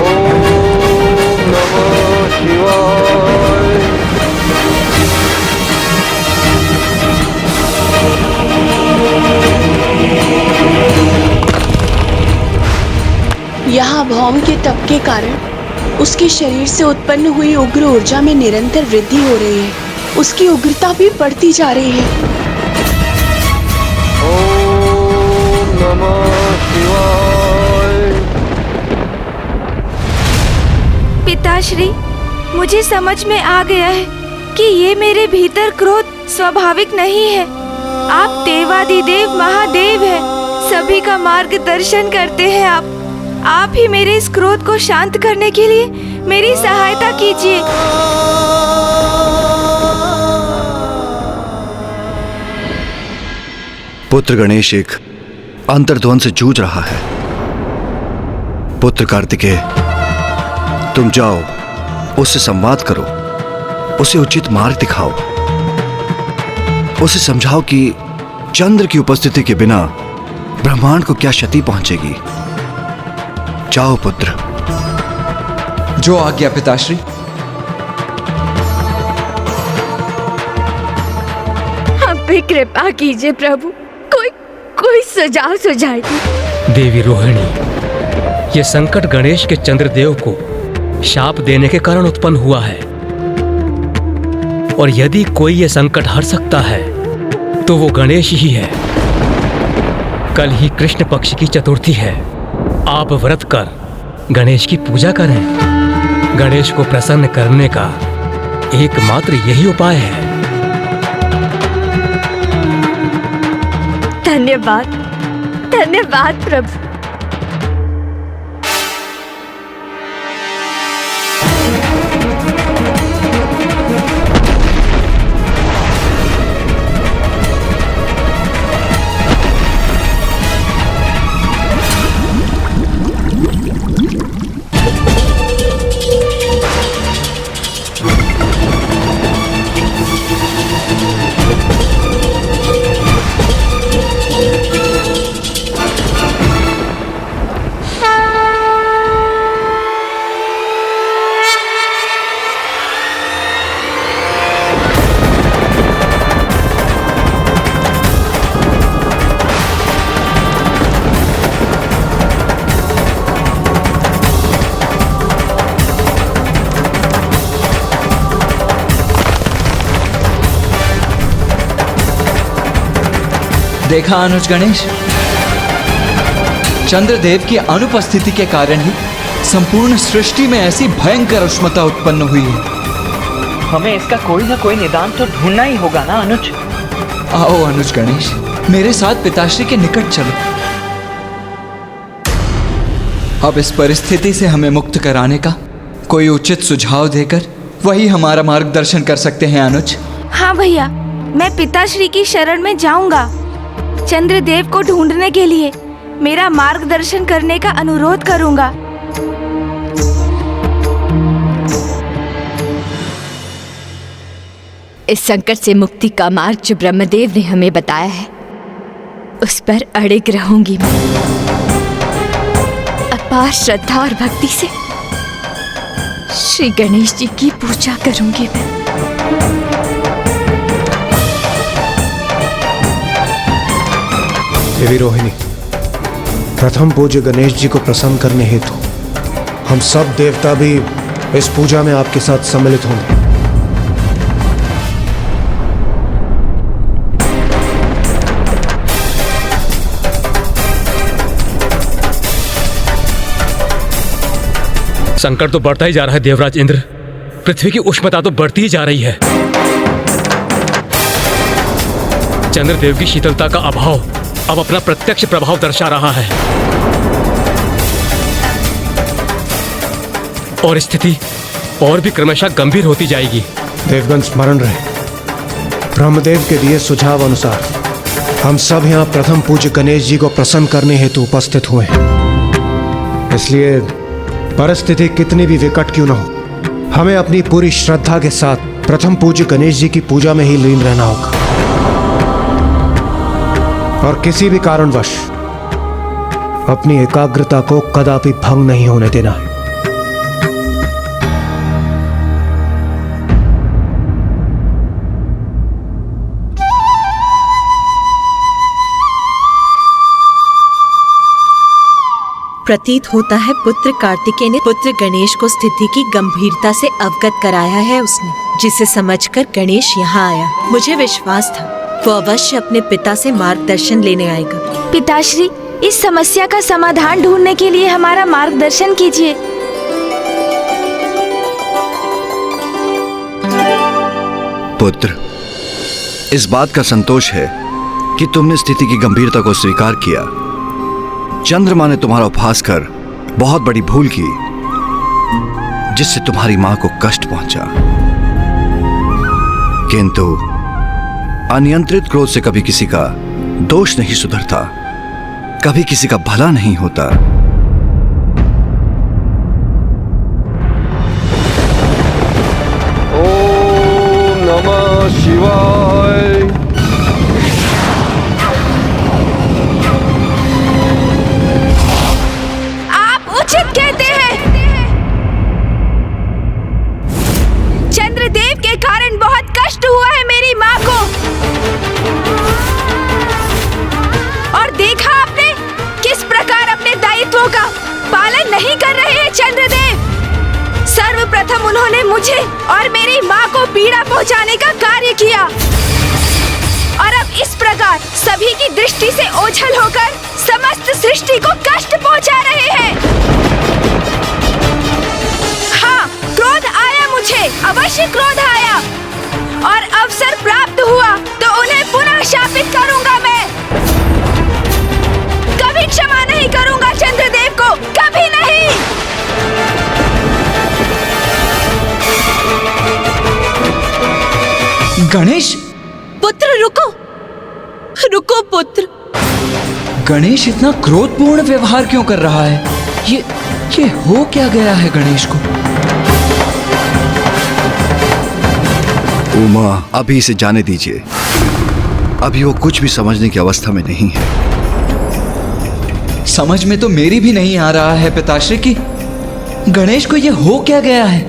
ओम नमः शिवाय। यहाँ भौम के तप के कारण उसके शरीर से उत्पन्न हुई उग्र ऊर्जा में निरंतर वृद्धि हो रही है। उसकी उग्रता भी बढ़ती जा रही है। ओम नमः शिवाय। पिताश्री, मुझे समझ में आ गया है कि ये मेरे भीतर क्रोध स्वाभाविक नहीं है। आप देवादिदेव महादेव हैं, सभी का मार्गदर्शन करते हैं। आप ही मेरे इस क्रोध को शांत करने के लिए मेरी सहायता कीजिए। पुत्र गणेश एक अंतर्द्वंद से जूझ रहा है। पुत्र कार्तिकेय, तुम जाओ, उससे संवाद करो, उसे उचित मार्ग दिखाओ, उसे समझाओ कि चंद्र की उपस्थिति के बिना ब्रह्मांड को क्या क्षति पहुंचेगी। जाओ पुत्र। जो आज्ञा पिताश्री। हम पे कृपा कीजिए प्रभु, कोई सुझाव सुझाइए। देवी रोहिणी, ये संकट गणेश के चंद्रदेव को शाप देने के कारण उत्पन्न हुआ है। और यदि कोई ये संकट हर सकता है तो वो गणेश ही है। कल ही कृष्ण पक्ष की चतुर्थी है। आप व्रत कर गणेश की पूजा करें। गणेश को प्रसन्न करने का एकमात्र यही उपाय है। धन्यवाद, धन्यवाद प्रभु। देखा अनुज गणेश, चंद्रदेव की अनुपस्थिति के कारण ही संपूर्ण सृष्टि में ऐसी भयंकर उष्णता उत्पन्न हुई है। हमें इसका कोई ना कोई निदान तो ढूंढना ही होगा ना अनुज। आओ अनुज गणेश, मेरे साथ पिताश्री के निकट चलो। अब इस परिस्थिति से हमें मुक्त कराने का कोई उचित सुझाव देकर वही हमारा मार्गदर्शन कर सकते हैं अनुज। हाँ भैया, मैं पिताश्री की शरण में जाऊंगा। चंद्रदेव को ढूंढने के लिए मेरा मार्गदर्शन करने का अनुरोध करूंगा। इस संकट से मुक्ति का मार्ग जो ब्रह्मदेव ने हमें बताया है, उस पर अड़िग रहूंगी मैं। अपार श्रद्धा और भक्ति से श्री गणेश जी की पूजा करूंगी मैं। देवी रोहिणी, प्रथम पूज्य गणेश जी को प्रसन्न करने हेतु हम सब देवता भी इस पूजा में आपके साथ सम्मिलित होंगे। संकट तो बढ़ता ही जा रहा है देवराज इंद्र। पृथ्वी की उष्णता तो बढ़ती ही जा रही है। चंद्रदेव की शीतलता का अभाव अब अपना प्रत्यक्ष प्रभाव दर्शा रहा है और स्थिति और भी क्रमशः गंभीर होती जाएगी। देवगण स्मरण रहे, ब्रह्मदेव के दिए सुझाव अनुसार हम सब यहाँ प्रथम पूज्य गणेश जी को प्रसन्न करने हेतु उपस्थित हुए हैं। इसलिए परिस्थिति कितनी भी विकट क्यों न हो, हमें अपनी पूरी श्रद्धा के साथ प्रथम पूज्य गणेश जी की पूजा में ही लीन रहना होगा और किसी भी कारणवश अपनी एकाग्रता को कदापि भंग नहीं होने देना है। प्रतीत होता है पुत्र कार्तिकेय ने पुत्र गणेश को स्थिति की गंभीरता से अवगत कराया है उसने, जिसे समझकर गणेश यहाँ आया। मुझे विश्वास था वो अवश्य अपने पिता से मार्गदर्शन लेने आएगा। पिताश्री, इस समस्या का समाधान ढूंढने के लिए हमारा मार्गदर्शन कीजिए। पुत्र, इस बात का संतोष है कि तुमने स्थिति की गंभीरता को स्वीकार किया। चंद्रमा ने तुम्हारा उपहास कर बहुत बड़ी भूल की, जिससे तुम्हारी मां को कष्ट पहुंचा। किंतु अनियंत्रित क्रोध से कभी किसी का दोष नहीं सुधरता, कभी किसी का भला नहीं होता। ओम नमः शिवाय। आप उचित कहते हैं। चंद्रदेव के कारण बहुत कष्ट हुआ है मेरी माँ को। और देखा आपने किस प्रकार अपने दायित्वों का पालन नहीं कर रहे हैं चंद्रदेव। सर्वप्रथम उन्होंने मुझे और मेरी माँ को को पीड़ा पहुंचाने का कार्य किया और अब इस प्रकार सभी की दृष्टि से ओझल होकर समस्त सृष्टि को कष्ट पहुंचा रहे हैं। हाँ, क्रोध आया मुझे, अवश्य क्रोध आया और अवसर प्राप्त हुआ तो उन्हें पुनः शापित करूंगा मैं। कभी क्षमा नहीं करूंगा चंद्रदेव को, कभी नहीं। गणेश पुत्र रुको, रुको पुत्र। गणेश इतना क्रोधपूर्ण व्यवहार क्यों कर रहा है? ये हो क्या गया है गणेश को? उमा, अभी इसे जाने दीजिए। अभी वो कुछ भी समझने की अवस्था में नहीं है। समझ में तो मेरी भी नहीं आ रहा है पिताश्री कि गणेश को ये हो क्या गया है।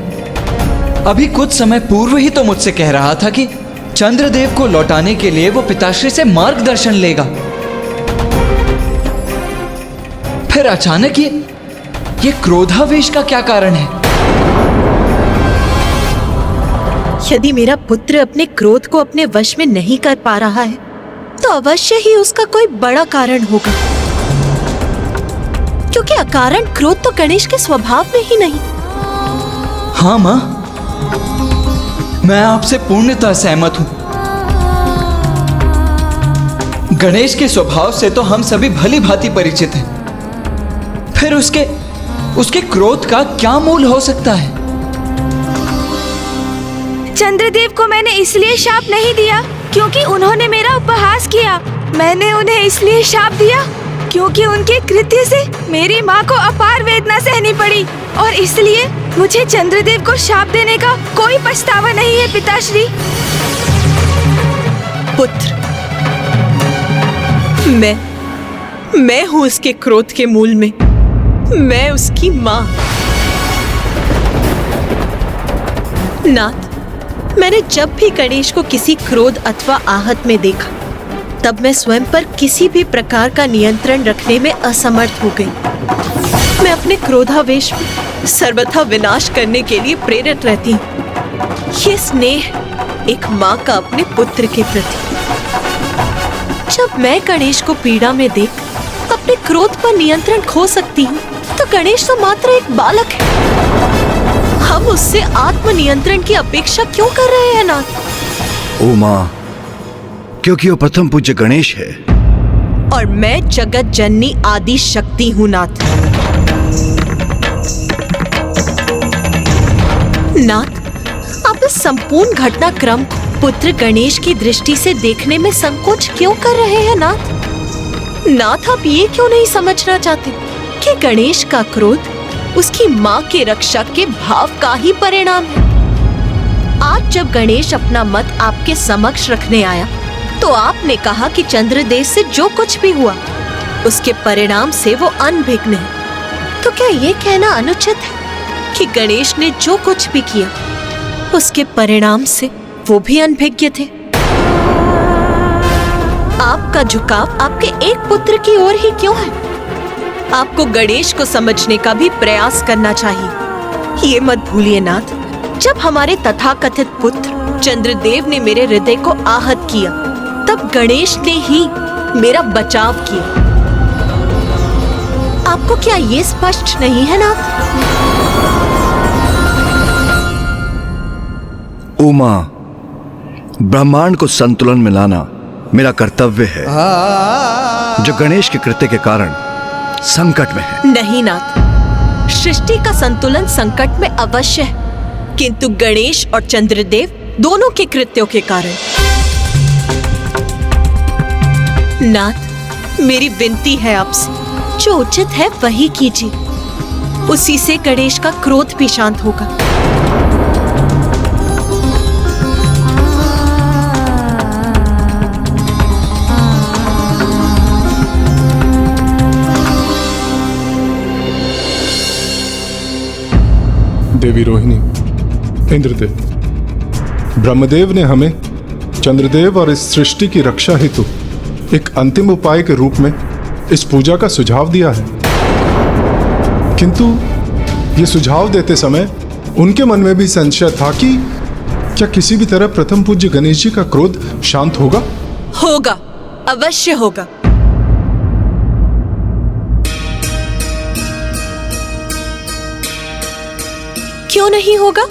अभी कुछ समय पूर्व ही तो मुझसे कह रहा था कि चंद्रदेव को लौटाने के लिए वो पिताश्री से मार्गदर्शन लेगा। फिर अचानक ये क्रोधावेश का क्या कारण है? यदि मेरा पुत्र अपने क्रोध को अपने वश में नहीं कर पा रहा है तो अवश्य ही उसका कोई बड़ा कारण होगा, क्योंकि अकारण क्रोध तो गणेश के स्वभाव में ही नहीं। हाँ माँ, मैं आपसे पूर्णतः सहमत हूं। गणेश के स्वभाव से तो हम सभी भली भांति परिचित हैं। फिर उसके क्रोध का क्या मूल हो सकता है? चंद्रदेव को मैंने इसलिए शाप नहीं दिया क्योंकि उन्होंने मेरा उपहास किया। मैंने उन्हें इसलिए शाप दिया क्योंकि उनके कृत्य से मेरी माँ को अपार वेदना सहनी पड़ी और इसलिए मुझे चंद्रदेव को शाप देने का कोई पछतावा नहीं है पिताश्री। पुत्र, मैं हूँ उसके क्रोध के मूल में। मैं उसकी माँ। नाथ, मैंने जब भी गणेश को किसी क्रोध अथवा आहत में देखा तब मैं स्वयं पर किसी भी प्रकार का नियंत्रण रखने में असमर्थ हो गई। मैं अपने क्रोधावेश में सर्वथा विनाश करने के लिए प्रेरित रहती हूँ। ये स्नेह एक माँ का अपने पुत्र के प्रति। जब मैं गणेश को पीड़ा में देख अपने क्रोध पर नियंत्रण खो सकती हूँ तो गणेश तो मात्र एक बालक है। हम उससे आत्मनियंत्रण की अपेक्षा क्यों कर रहे हैं नाथ? उमा, क्योंकि वो प्रथम पूज्य गणेश है और मैं जगत जननी आदि शक्ति हूँ नाथ। नाथ, आप इस संपूर्ण घटनाक्रम को पुत्र गणेश की दृष्टि से देखने में संकोच क्यों कर रहे हैं नाथ? नाथ, आप ये क्यों नहीं समझना चाहते कि गणेश का क्रोध उसकी माँ के रक्षा के भाव का ही परिणाम है। आज जब गणेश अपना मत आपके समक्ष रखने आया तो आपने कहा कि चंद्रदेव से जो कुछ भी हुआ उसके परिणाम से वो अनभिज्ञ है। तो क्या ये कहना अनुचित है कि गणेश ने जो कुछ भी किया उसके परिणाम से वो भी अनभिज्ञ थे? आपका झुकाव आपके एक पुत्र की ओर ही क्यों है? आपको गणेश को समझने का भी प्रयास करना चाहिए। ये मत भूलिए नाथ, जब हमारे तथाकथित पुत्र चंद्रदेव ने मेरे हृदय को आहत किया तब गणेश ने ही मेरा बचाव किया। आपको क्या ये स्पष्ट नहीं है नाथ? उमा, ब्रह्मांड को संतुलन में लाना मेरा कर्तव्य है, जो गणेश के कृत्य के कारण संकट में है। नहीं नाथ, सृष्टि का संतुलन संकट में अवश्य है, किंतु गणेश और चंद्रदेव दोनों के कृत्यों के कारण। नाथ, मेरी विनती है आपसे, जो उचित है वही कीजिए। उसी से गणेश का क्रोध भी शांत होगा। देवी रोहिणी, इंद्रदेव, ब्रह्मदेव ने हमें चंद्रदेव और इस सृष्टि की रक्षा हेतु एक अंतिम उपाय के रूप में इस पूजा का सुझाव दिया है, किंतु ये सुझाव देते समय उनके मन में भी संशय था कि क्या किसी भी तरह प्रथम पूज्य गणेश जी का क्रोध शांत होगा? होगा, अवश्य होगा। क्यों नहीं होगा?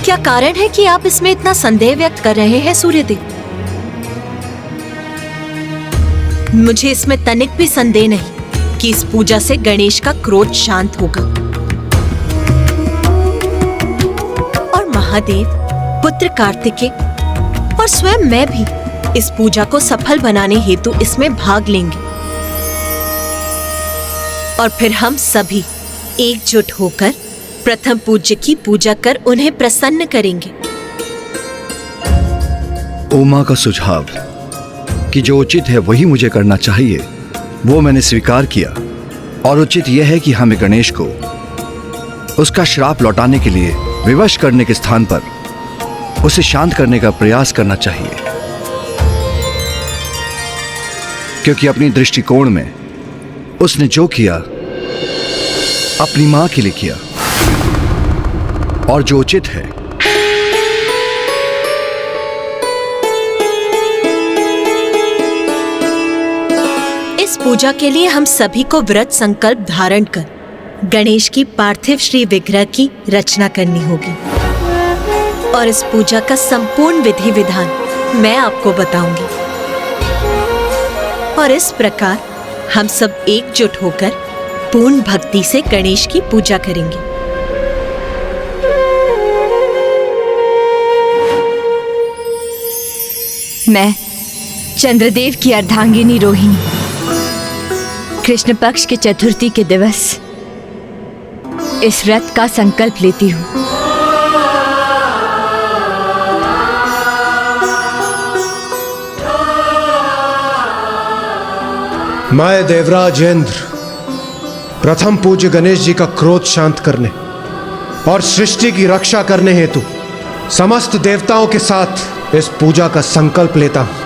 क्या कारण है कि आप इसमें इतना संदेह व्यक्त कर रहे हैं सूर्यदेव? मुझे इसमें तनिक भी संदेह नहीं कि इस पूजा से गणेश का क्रोध शांत होगा और महादेव, पुत्र कार्तिकेय और स्वयं मैं भी इस पूजा को सफल बनाने हेतु इसमें भाग लेंगे और फिर हम सभी एकजुट होकर प्रथम पूज्य की पूजा कर उन्हें प्रसन्न करेंगे। उमा का सुझाव कि जो उचित है वही मुझे करना चाहिए, वो मैंने स्वीकार किया और उचित यह है कि हमें गणेश को उसका श्राप लौटाने के लिए विवश करने के स्थान पर उसे शांत करने का प्रयास करना चाहिए, क्योंकि अपनी दृष्टिकोण में उसने जो किया अपनी मां के लिए किया और जो उचित है इस पूजा के लिए हम सभी को व्रत संकल्प धारण कर गणेश की पार्थिव श्री विग्रह की रचना करनी होगी और इस पूजा का संपूर्ण विधि विधान मैं आपको बताऊंगी और इस प्रकार हम सब एकजुट होकर पूर्ण भक्ति से गणेश की पूजा करेंगे। मैं चंद्रदेव की अर्धांगिनी रोहिणी कृष्ण पक्ष के चतुर्थी के दिवस इस व्रत का संकल्प लेती हूँ। मैं देवराज इंद्र प्रथम पूज्य गणेश जी का क्रोध शांत करने और सृष्टि की रक्षा करने हेतु समस्त देवताओं के साथ इस पूजा का संकल्प लेता हूं।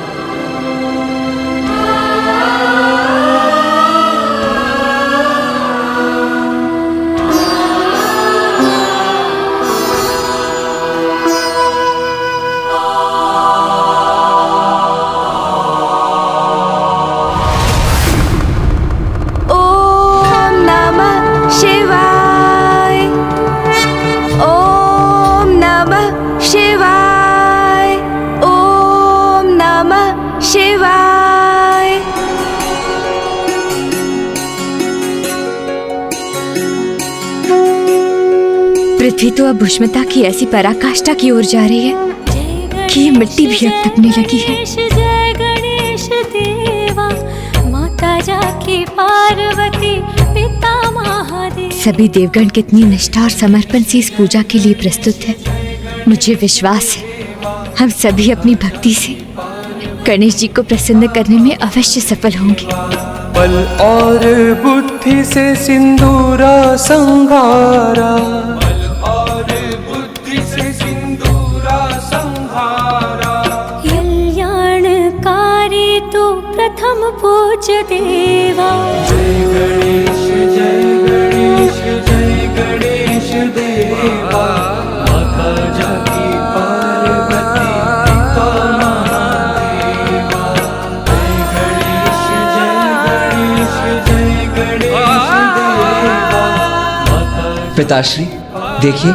पृथ्वी तो अब भुष्मता की ऐसी पराकाष्ठा की ओर जा रही है कि ये मिट्टी भी अब तपने लगी है। जय गणेश देवा, माता जाकी पार्वती, पिता महादेव। सभी देवगण कितनी निष्ठा और समर्पण से इस पूजा के लिए प्रस्तुत है। मुझे विश्वास है हम सभी अपनी भक्ति से गणेश जी को प्रसन्न करने में अवश्य सफल होंगे। बल और बुद्धि से सिंदूरा संघारा, प्रथम पूज्य देवा। जय गणेश जय गणेश जय गणेश देवा, माता जाकी पार्वती, पिता महादेवा। जय गणेश जय गणेश देवा। पिताश्री देखिए,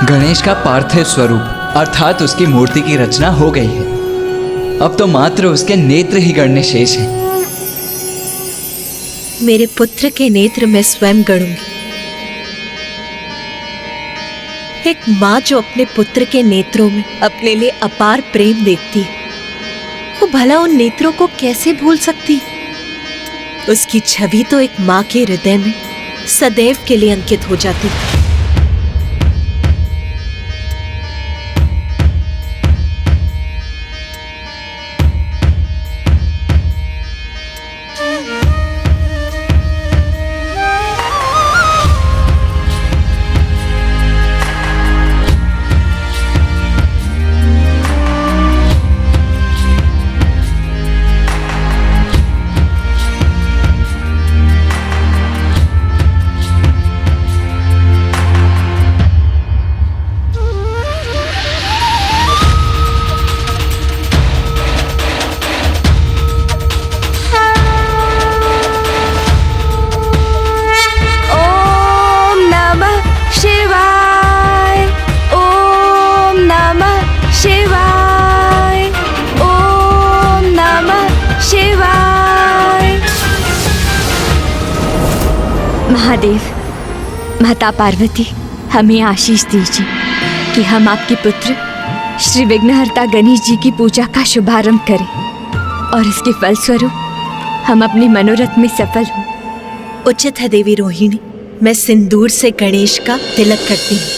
गणेश का पार्थिव स्वरूप अर्थात उसकी मूर्ति की रचना हो गई है। अब तो मात्र उसके नेत्र ही गणने शेष हैं। मेरे पुत्र के नेत्र मैं स्वयं गणूंगी। एक माँ जो अपने पुत्र के नेत्रों में अपने लिए अपार प्रेम देखती है, वो भला उन नेत्रों को कैसे भूल सकती? उसकी छवि तो एक माँ के हृदय में सदैव के लिए अंकित हो जाती है। महादेव, माता पार्वती, हमें आशीष दीजिए कि हम आपके पुत्र श्री विघ्नहर्ता गणेश जी की पूजा का शुभारंभ करें और इसके फलस्वरूप हम अपने मनोरथ में सफल हों। उचित है देवी रोहिणी, मैं सिंदूर से गणेश का तिलक करती हूँ।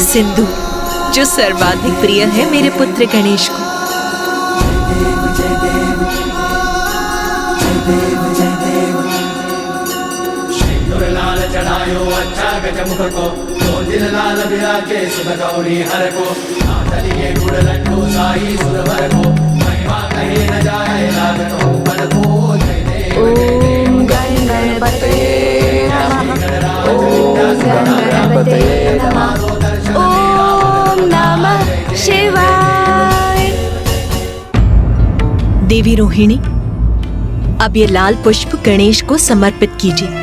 सिंदूर जो सर्वाधिक प्रिय है मेरे पुत्र गणेश को। लाल चढ़ायो अच्छा गजमुख को, दो दिन लाल विराजे सुध गौरी हर को, नाथलिए गुड़ लड्डू साई सुरभर को, महिमा कहे न जाए लागत हो मन को। ओम गणपते नमः, ओम गणपते नमः, ओम नमः शिवाय। देवी रोहिणी, अब ये लाल पुष्प गणेश को समर्पित कीजिए,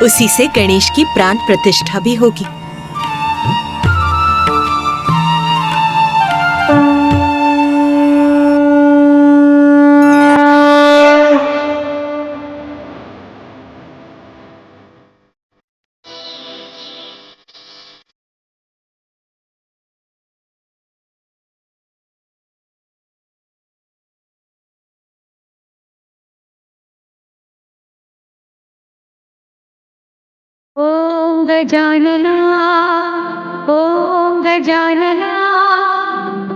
उसी से गणेश की प्राण प्रतिष्ठा भी होगी। ओम गजानना, ओम गजानना,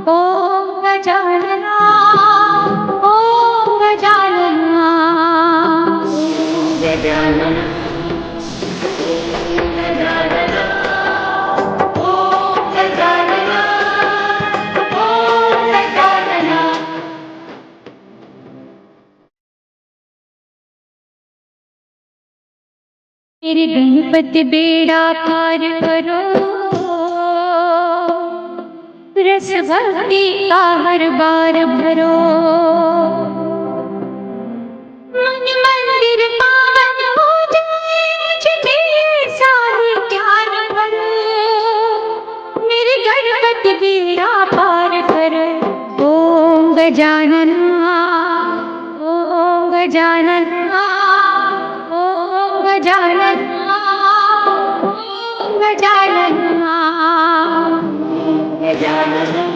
ओम गजानना, ओम गजानना, ओम गजानना, ओम गजानना, ओम गजानना। मेरे गणपति बेड़ा पार करो, रस भक्ति का हर बार भरो, मन मंदिर पावन हो जाए, मुझ में सारे प्यार भरो, मेरे गणपति बेड़ा पार करो। ओम गजानना, ओम गजानना, ओम गजानना, ओम गजानना, गजानना,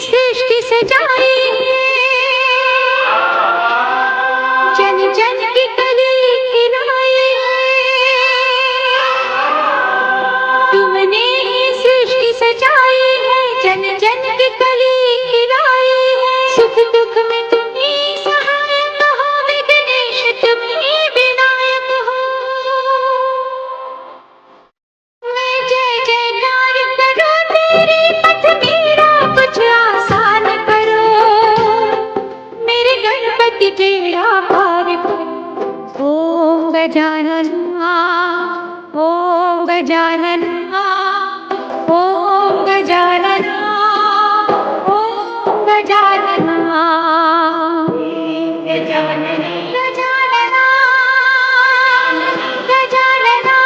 सृष्टि सजाई, जन जन की कली खिलाई, तुमने सृष्टि सजाई है, जन जन की कली खिलाई है, सुख दुख में तुम्ही सहायक हो, विघ्नेश तुम्ही विनायक हो। मैं जय जयकार करो तेरे पथ मेरा कुछ आसान करो, मेरे गणपति बेड़ा पार करो। ओम गजानना, ओम गजानना, ओम गजानना, ओम गजानना, गजानना, गजानना, गजानना,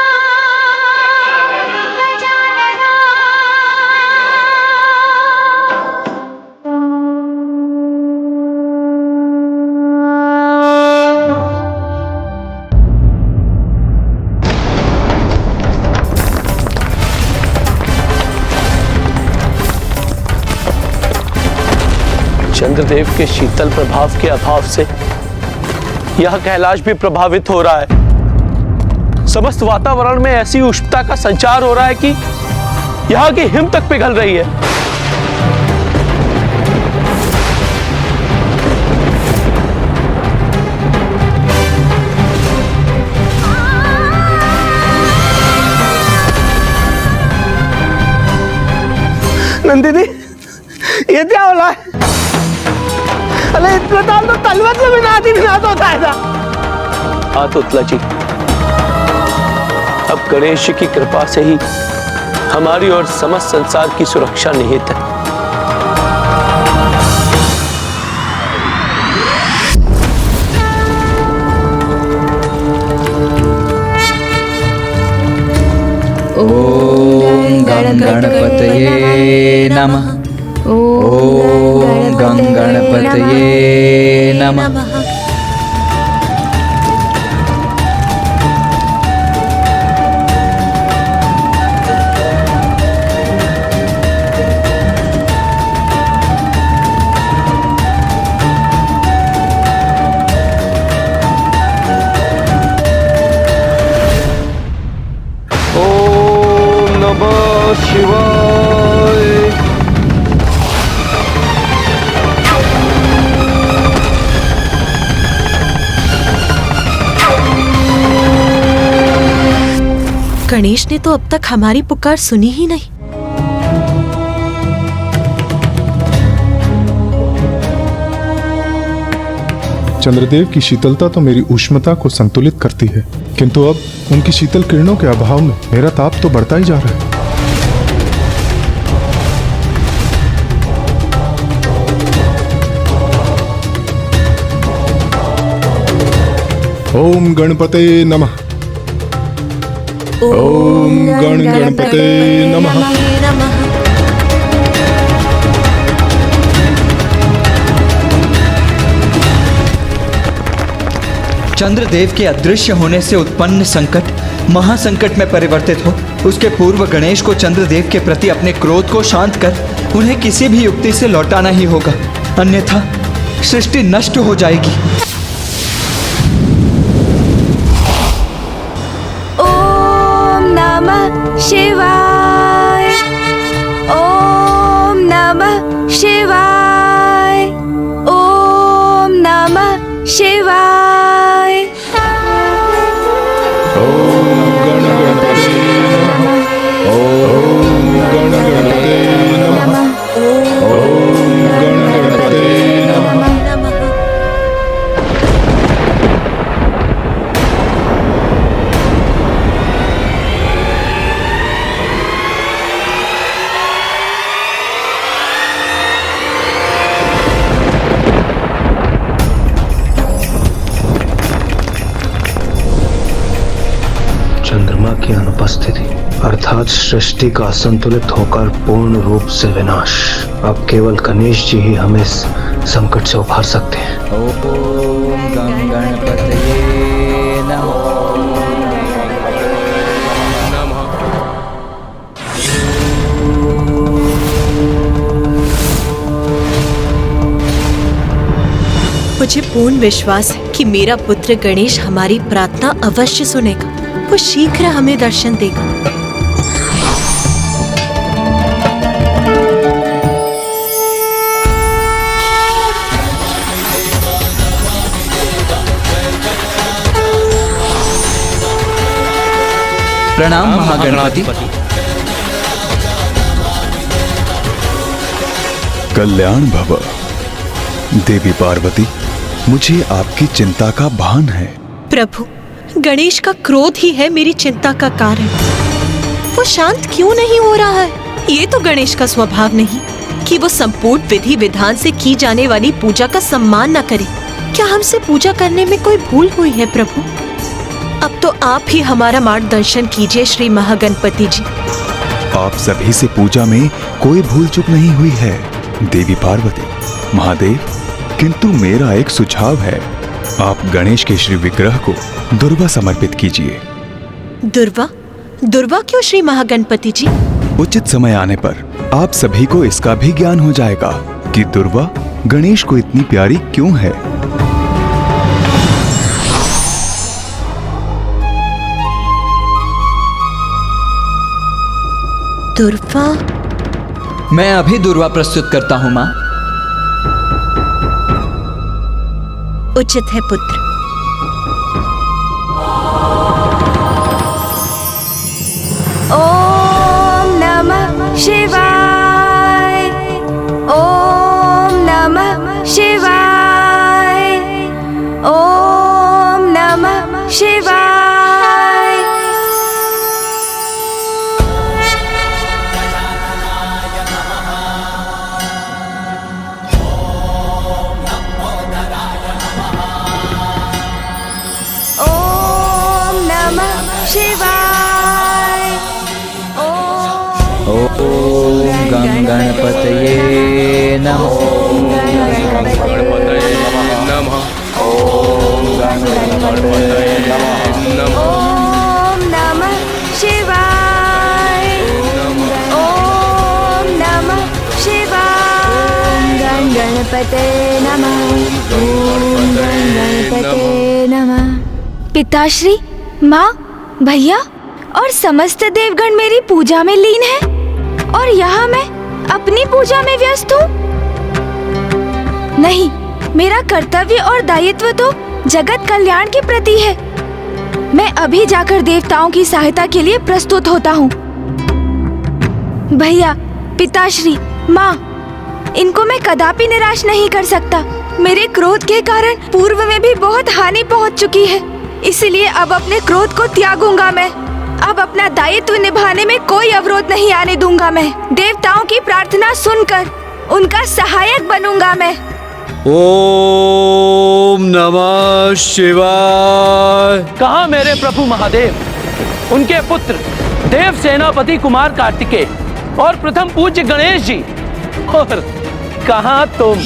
गजानना। चंद्रदेव के शीतल प्रभाव के अभाव से यह कैलाश भी प्रभावित हो रहा है। समस्त वातावरण में ऐसी उष्णता का संचार हो रहा है कि यहाँ की हिम तक पिघल रही है। दिया बोला अरे इतना दाल तो तलवत में बिना तो होता है ना। हाँ तुतला जी, अब गणेश जी की कृपा से ही हमारी और समस्त संसार की सुरक्षा निहित है। ओम गं गणपतये नमः। ओम गं गणपतये नमः। ओम नमः शिवाय। गणेश ने तो अब तक हमारी पुकार सुनी ही नहीं। चंद्रदेव की शीतलता तो मेरी उष्णता को संतुलित करती है, किंतु अब उनकी शीतल किरणों के अभाव में मेरा ताप तो बढ़ता ही जा रहा है। ओम गणपते नमः। ओम गणपते नमः। चंद्रदेव के अदृश्य होने से उत्पन्न संकट महासंकट में परिवर्तित हो, उसके पूर्व गणेश को चंद्रदेव के प्रति अपने क्रोध को शांत कर उन्हें किसी भी युक्ति से लौटाना ही होगा, अन्यथा सृष्टि नष्ट हो जाएगी। ओम नमः शिवाय। ओम नमः शिवाय। ओम नमः शिवाय। ओम गणपते नमः। ओम गणपते नमः। ओम गणपते नमः। चंद्रमा की अनुपस्थिति अर्थात सृष्टि का असंतुलित होकर पूर्ण रूप से विनाश। अब केवल गणेश जी ही हमें इस संकट से उभार सकते हैं। ओम गं गणपतये नमः। मुझे पूर्ण विश्वास है कि मेरा पुत्र गणेश हमारी प्रार्थना अवश्य सुनेगा। वो शीघ्र हमें दर्शन देगा। प्रणाम महागणपति। कल्याण भव। देवी पार्वती, मुझे आपकी चिंता का भान है। प्रभु, गणेश का क्रोध ही है मेरी चिंता का कारण। वो शांत क्यों नहीं हो रहा है? ये तो गणेश का स्वभाव नहीं कि वो संपूर्ण विधि विधान से की जाने वाली पूजा का सम्मान न करे। क्या हमसे पूजा करने में कोई भूल हुई है प्रभु? अब तो आप ही हमारा मार्गदर्शन कीजिए श्री महागणपति जी। आप सभी से पूजा में कोई भूल चूक नहीं हुई है देवी पार्वती, महादेव। किंतु मेरा एक सुझाव है, आप गणेश के श्री विग्रह को दुर्वा समर्पित कीजिए। दुर्वा? दुर्वा क्यों श्री महागणपति जी? उचित समय आने पर आप सभी को इसका भी ज्ञान हो जाएगा कि दुर्वा गणेश को इतनी प्यारी क्यों है। दुर्वा? मैं अभी दुर्वा प्रस्तुत करता हूँ माँ। उचित है पुत्र। ओम नमः शिवाय। ओम गं गणपतये नमः। ओम नमः शिवाय। ओम नमः शिवाय। गणपते नमः। ओम गणपते नमः। पिताश्री, माँ, भैया और समस्त देवगण मेरी पूजा में लीन है और यहाँ मैं अपनी पूजा में व्यस्त हूँ। नहीं, मेरा कर्तव्य और दायित्व तो जगत कल्याण के प्रति है। मैं अभी जाकर देवताओं की सहायता के लिए प्रस्तुत होता हूँ। भैया, पिताश्री, माँ, इनको मैं कदापि निराश नहीं कर सकता। मेरे क्रोध के कारण पूर्व में भी बहुत हानि पहुँच चुकी है, इसलिए अब अपने क्रोध को त्यागूंगा मैं। अब अपना दायित्व निभाने में कोई अवरोध नहीं आने दूंगा मैं। देवताओं की प्रार्थना सुनकर उनका सहायक बनूंगा मैं। ओम नमः शिवाय। कहाँ मेरे प्रभु महादेव, उनके पुत्र देव सेनापति कुमार कार्तिकेय और प्रथम पूज्य गणेश जी, और कहाँ तुम?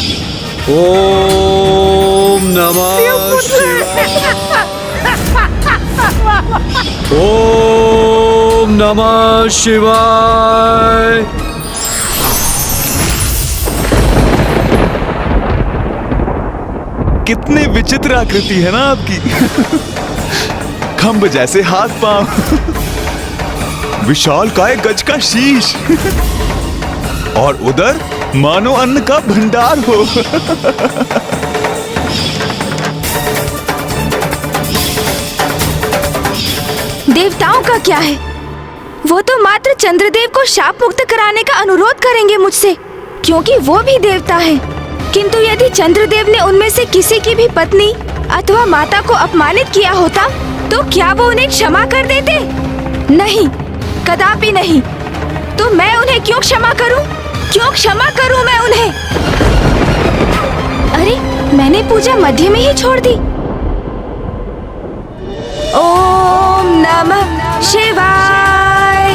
ओम नमः शिवाय। ओम नमः शिवाय। कितनी विचित्र आकृति है ना आपकी। खंभ जैसे हाथ पांव, विशाल काय गज का शीश और उधर मानो अन्न का भंडार हो। देवताओं का क्या है? वो तो मात्र चंद्रदेव को शाप मुक्त कराने का अनुरोध करेंगे मुझसे, क्योंकि वो भी देवता है। किंतु यदि चंद्रदेव ने उनमें से किसी की भी पत्नी अथवा माता को अपमानित किया होता, तो क्या वो उन्हें क्षमा कर देते? नहीं, कदापि नहीं। तो मैं उन्हें क्यों क्षमा करूं? क्यों क्षमा करूं मैं उन्हें? अरे, मैंने पूजा मध्य में ही छोड़ दी। ओम नमः शिवाय।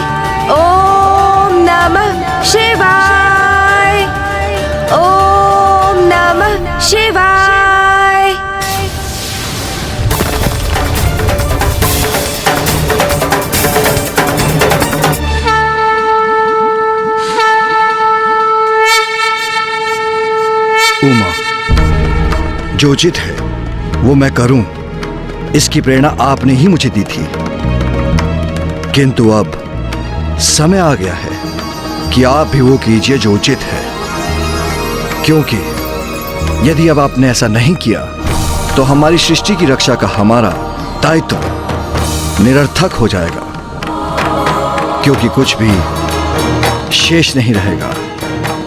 ओम नमः शिवाय। ओम नमः शिवाय। उमा, जो उचित है वो मैं करूं, इसकी प्रेरणा आपने ही मुझे दी थी। किंतु अब समय आ गया है कि आप भी वो कीजिए जो उचित है, क्योंकि यदि अब आपने ऐसा नहीं किया तो हमारी सृष्टि की रक्षा का हमारा दायित्व निरर्थक हो जाएगा, क्योंकि कुछ भी शेष नहीं रहेगा,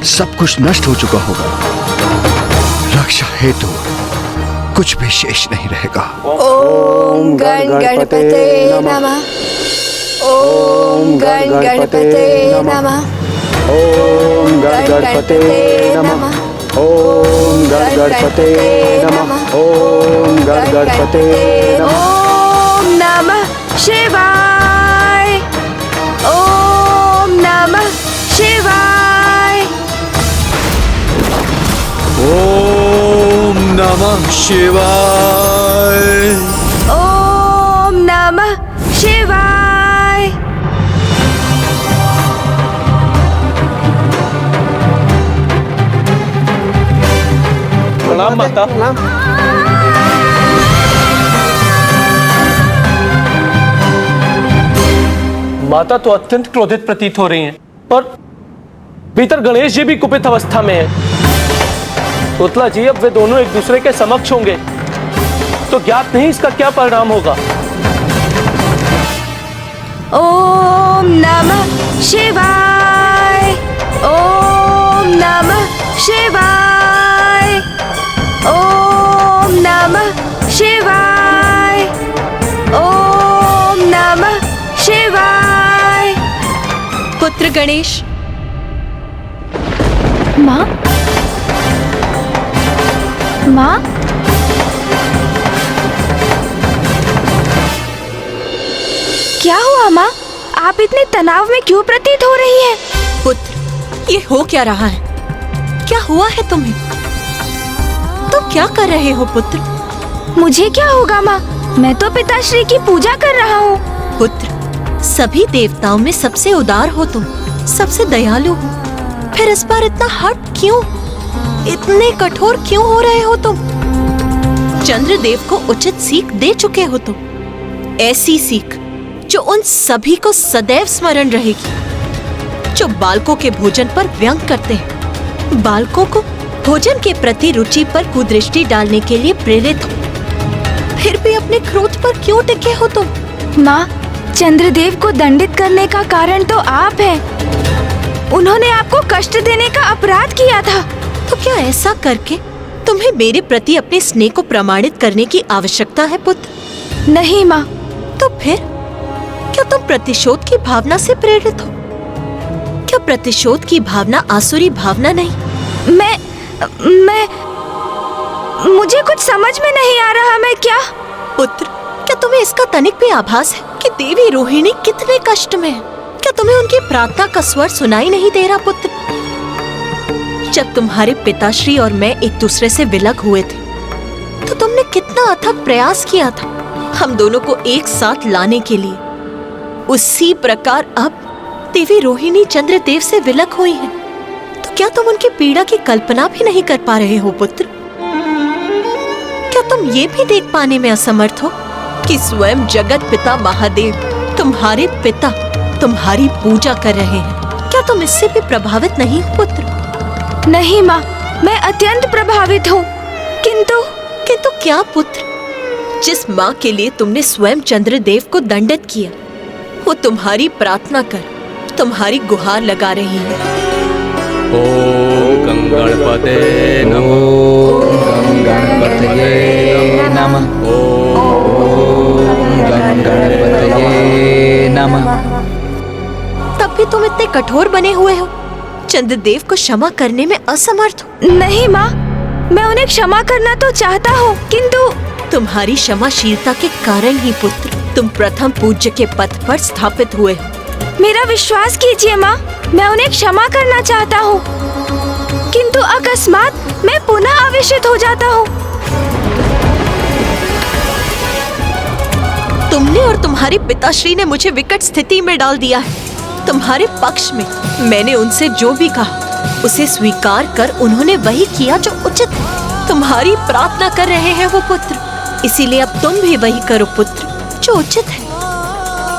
सब कुछ नष्ट हो चुका होगा। रक्षा हेतु कुछ भी शेष नहीं रहेगा। ओम गण गणपते नमः। ओम गण गणपते नमः। ओम गण गणपते नमः। ओम गण गणपते नमः। ओम गण गणपते नमः। ओम नमः शिवाय। ओम नमः शिवाय। ओम नमः शिवाय। ओम नमः शिवाय। प्रणाम माता। माता तो अत्यंत क्रोधित प्रतीत हो रही हैं और भीतर गणेश जी भी कुपित अवस्था में हैं। पुतला जी, अब वे दोनों एक दूसरे के समक्ष होंगे तो ज्ञात नहीं इसका क्या परिणाम होगा। ओम नमः शिवाय। ओम नमः शिवाय। ओम नमः शिवाय। ओम नमः शिवाय। पुत्र गणेश। माँ, माँ, क्या हुआ माँ? आप इतने तनाव में क्यों प्रतीत हो रही हैं? पुत्र, ये हो क्या रहा है? क्या हुआ है तुम्हें? तुम क्या कर रहे हो पुत्र? मुझे क्या होगा माँ? मैं तो पिताश्री की पूजा कर रहा हूँ। पुत्र, सभी देवताओं में सबसे उदार हो तुम, सबसे दयालु हो, फिर इस बार इतना हट क्यों? इतने कठोर क्यों हो रहे हो तुम? चंद्रदेव को उचित सीख दे चुके हो तुम, ऐसी सीख जो उन सभी को सदैव स्मरण रहेगी, जो बालकों के भोजन पर व्यंग करते हैं, बालकों को भोजन के प्रति रुचि पर कुदृष्टि डालने के लिए प्रेरित हो। फिर भी अपने क्रोध पर क्यों टिके हो तुम? माँ, चंद्रदेव को दंडित करने का कारण तो आप हैं। उन्होंने आपको कष्ट देने का अपराध किया था। तो क्या ऐसा करके तुम्हें मेरे प्रति अपने स्नेह को प्रमाणित करने की आवश्यकता है पुत्र? नहीं माँ। तो फिर क्या तुम प्रतिशोध की भावना से प्रेरित हो? क्या प्रतिशोध की भावना आसुरी भावना नहीं? मैं मुझे कुछ समझ में नहीं आ रहा। मैं क्या? पुत्र, क्या तुम्हें इसका तनिक भी आभास है कि देवी रोहिणी कितने कष्ट में है? क्या तुम्हें उनकी प्रार्थना का स्वर सुनाई नहीं दे रहा पुत्र? जब तुम्हारे पिताश्री और मैं एक दूसरे से विलग हुए थे तो तुमने कितना अथक प्रयास किया था हम दोनों को एक साथ लाने के लिए। उसी प्रकार अब देवी रोहिणी चंद्रदेव से विलग हुई है, तो क्या तुम उनकी पीड़ा की कल्पना भी नहीं कर पा रहे हो पुत्र? क्या तुम ये भी देख पाने में असमर्थ हो कि स्वयं जगत पिता महादेव, तुम्हारे पिता, तुम्हारी पूजा कर रहे हैं? क्या तुम इससे भी प्रभावित नहीं हो पुत्र? नहीं माँ, मैं अत्यंत प्रभावित हूँ। किंतु क्या पुत्र? जिस माँ के लिए तुमने स्वयं चंद्रदेव को दंडित किया, वो तुम्हारी प्रार्थना कर, तुम्हारी गुहार लगा रही है। ओम गंगणपते नमो, गंगणपतये नमः, ओम गंगणपतये नमः। तब भी तुम इतने कठोर बने हुए हो, चंद्रदेव को क्षमा करने में असमर्थ हो। नहीं माँ, मैं उन्हें क्षमा करना तो चाहता हूँ, किंतु तुम्हारी क्षमाशीलता के कारण ही पुत्र तुम प्रथम पूज्य के पद पर स्थापित हुए हो। मेरा विश्वास कीजिए माँ, मैं उन्हें क्षमा करना चाहता हूँ, किंतु अकस्मात मैं पुनः आवेशित हो जाता हूँ। तुमने और तुम्हारे पिताश्री ने मुझे विकट स्थिति में डाल दिया है। तुम्हारे पक्ष में मैंने उनसे जो भी कहा उसे स्वीकार कर उन्होंने वही किया जो उचित है। तुम्हारी प्रार्थना कर रहे हैं वो पुत्र, इसीलिए अब तुम भी वही करो पुत्र जो उचित है,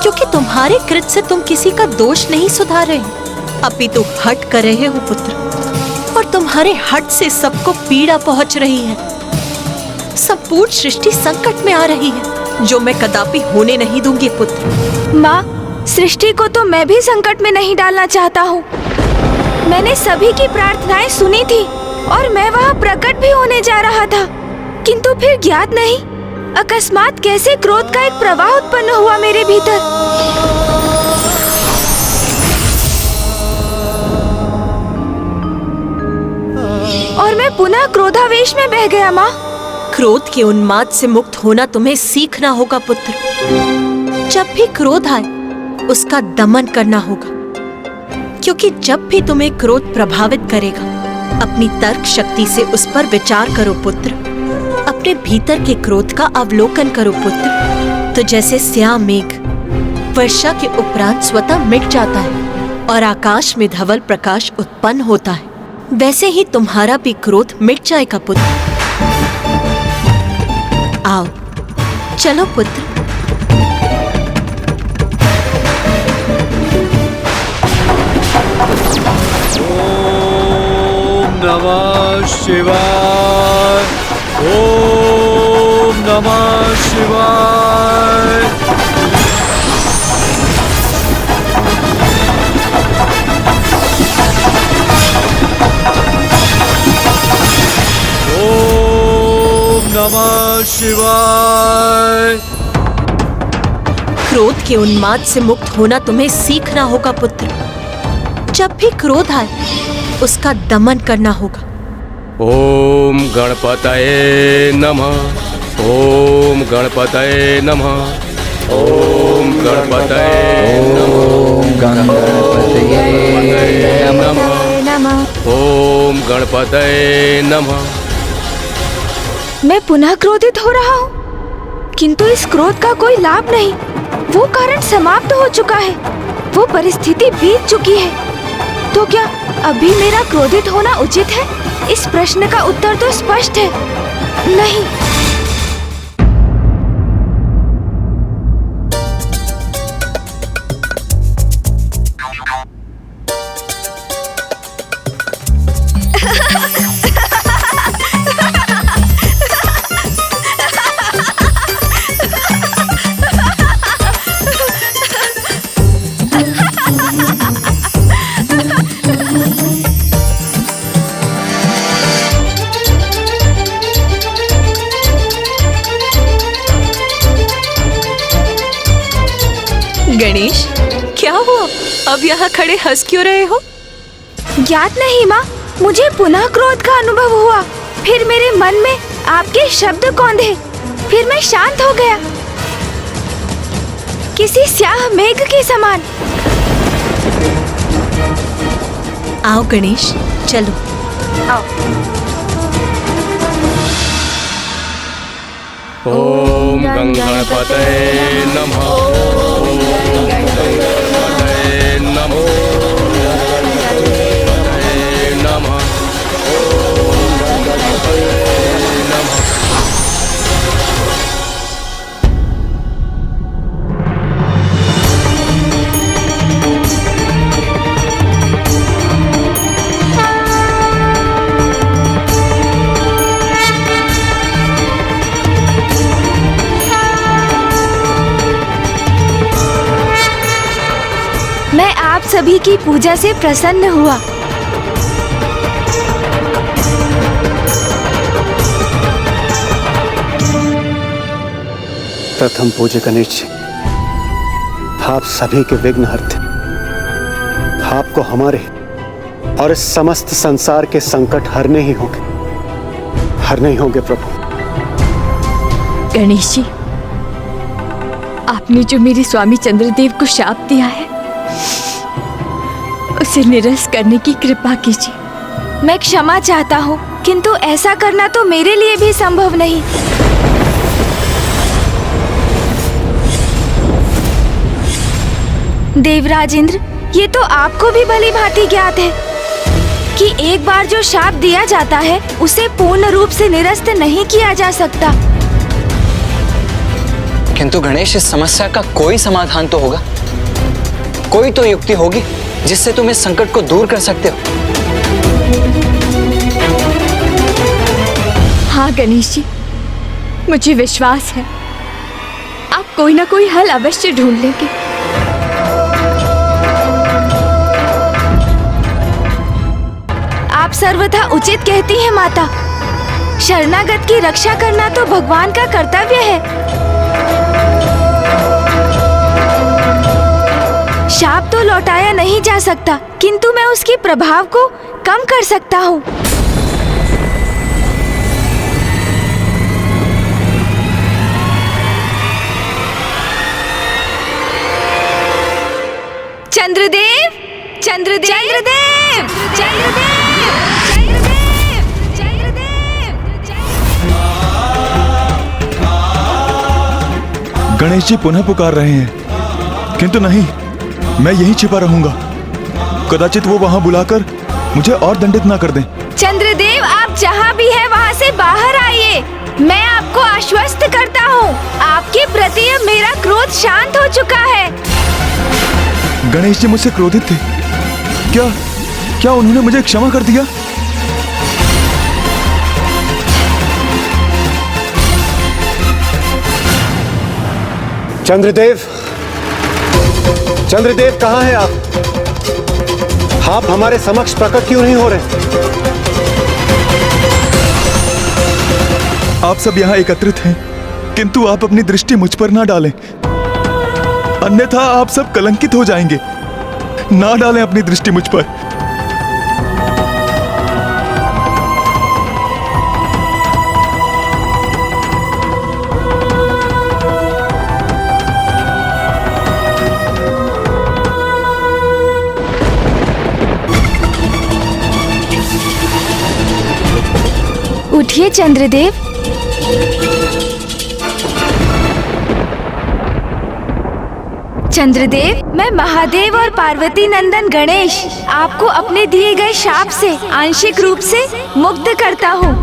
क्योंकि तुम्हारे कृत्य से तुम किसी का दोष नहीं सुधार रहे, अपितु हट कर रहे हो पुत्र, और तुम्हारे हट से सबको पीड़ा पहुंच रही है। संपूर्ण सृष्टि संकट में आ रही है, जो मैं कदापि होने नहीं दूंगी पुत्र। माँ, सृष्टि को तो मैं भी संकट में नहीं डालना चाहता हूँ। मैंने सभी की प्रार्थनाएं सुनी थी और मैं वहाँ प्रकट भी होने जा रहा था, किंतु फिर ज्ञात नहीं अकस्मात कैसे क्रोध का एक प्रवाह उत्पन्न हुआ मेरे भीतर। और मैं पुनः क्रोधावेश में बह गया। माँ, क्रोध के उन्माद से मुक्त होना तुम्हें सीखना होगा पुत्र। जब भी क्रोध आए उसका दमन करना होगा, क्योंकि जब भी तुम्हें क्रोध प्रभावित करेगा अपनी तर्क शक्ति से उस पर विचार करो पुत्र। अपने भीतर के क्रोध का अवलोकन करो पुत्र। तो जैसे स्याह मेघ वर्षा के उपरांत स्वतः मिट जाता है और आकाश में धवल प्रकाश उत्पन्न होता है, वैसे ही तुम्हारा भी क्रोध मिट जाएगा पुत्र। आओ चलो पुत्र। नमः शिवाय, ओम नमः शिवाय। ओम नमः शिवाय। क्रोध के उन्माद से मुक्त होना तुम्हें सीखना होगा पुत्र। जब भी क्रोध आए उसका दमन करना होगा। ओम गणपतये नमः, ओम गणपतये नमः, ओम गणपतये नमः। ओम गणपतये नमः। मैं पुनः क्रोधित हो रहा हूँ, किंतु इस क्रोध का कोई लाभ नहीं। वो कारण समाप्त हो चुका है, वो परिस्थिति बीत चुकी है। तो क्या अभी मेरा क्रोधित होना उचित है? इस प्रश्न का उत्तर तो स्पष्ट है, नहीं। गणेश, क्या हुआ? अब यहाँ खड़े हंस क्यों रहे हो? ज्ञात नहीं माँ, मुझे पुनः क्रोध का अनुभव हुआ। फिर मेरे मन में आपके शब्द कौंधे, फिर मैं शांत हो गया, किसी स्याह मेघ के समान। आओ गणेश, चलो आओ। ओम गणपतये नमः। ओम गणपतये नमः। ओम गणपतये नमः। ओम गणपतये नमः। मैं आप सभी की पूजा से प्रसन्न हुआ। प्रथम पूज्य गणेश जी, आप सभी के विघ्नहर्ता, आपको हमारे और इस समस्त संसार के संकट हरने ही होंगे प्रभु। गणेश जी, आपने जो मेरे स्वामी चंद्रदेव को शाप दिया है, उसे निरस्त करने की कृपा कीजिए। मैं क्षमा चाहता हूँ, किंतु ऐसा करना तो मेरे लिए भी संभव नहीं। देवराज इंद्र, ये तो आपको भी भली भांति ज्ञात है कि एक बार जो शाप दिया जाता है, उसे पूर्ण रूप से निरस्त नहीं किया जा सकता। किंतु गणेश, इस समस्या का कोई समाधान तो होगा, कोई तो युक्ति होगी जिससे तुम इस संकट को दूर कर सकते हो। हाँ गणेश जी, मुझे विश्वास है आप कोई ना कोई हल अवश्य ढूंढ लेंगे। आप सर्वथा उचित कहती हैं माता। शरणागत की रक्षा करना तो भगवान का कर्तव्य है। शाप तो लौटाया नहीं जा सकता, किंतु मैं उसके प्रभाव को कम कर सकता हूँ। चंद्रदेव, चंद्रदेव, चंद्रदेव, चंद्रदेव, गणेश जी पुनः पुकार रहे हैं, किंतु नहीं, मैं यहीं छिपा रहूंगा। कदाचित वो वहां बुलाकर मुझे और दंडित ना कर दें। चंद्रदेव, आप जहाँ भी हैं वहाँ से बाहर आइए। मैं आपको आश्वस्त करता हूँ, आपके प्रति अब मेरा क्रोध शांत हो चुका है। गणेश जी मुझसे क्रोधित थे, क्या उन्होंने मुझे क्षमा कर दिया? चंद्रदेव, चंद्रदेव कहाँ हैं आप? आप हमारे समक्ष प्रकट क्यों नहीं हो रहे? आप सब यहाँ एकत्रित हैं, किंतु आप अपनी दृष्टि मुझ पर ना डालें, अन्यथा आप सब कलंकित हो जाएंगे। ना डालें अपनी दृष्टि मुझ पर। हे चंद्रदेव, चंद्रदेव, मैं महादेव और पार्वती नंदन गणेश आपको अपने दिए गए शाप से आंशिक रूप से मुक्त करता हूँ।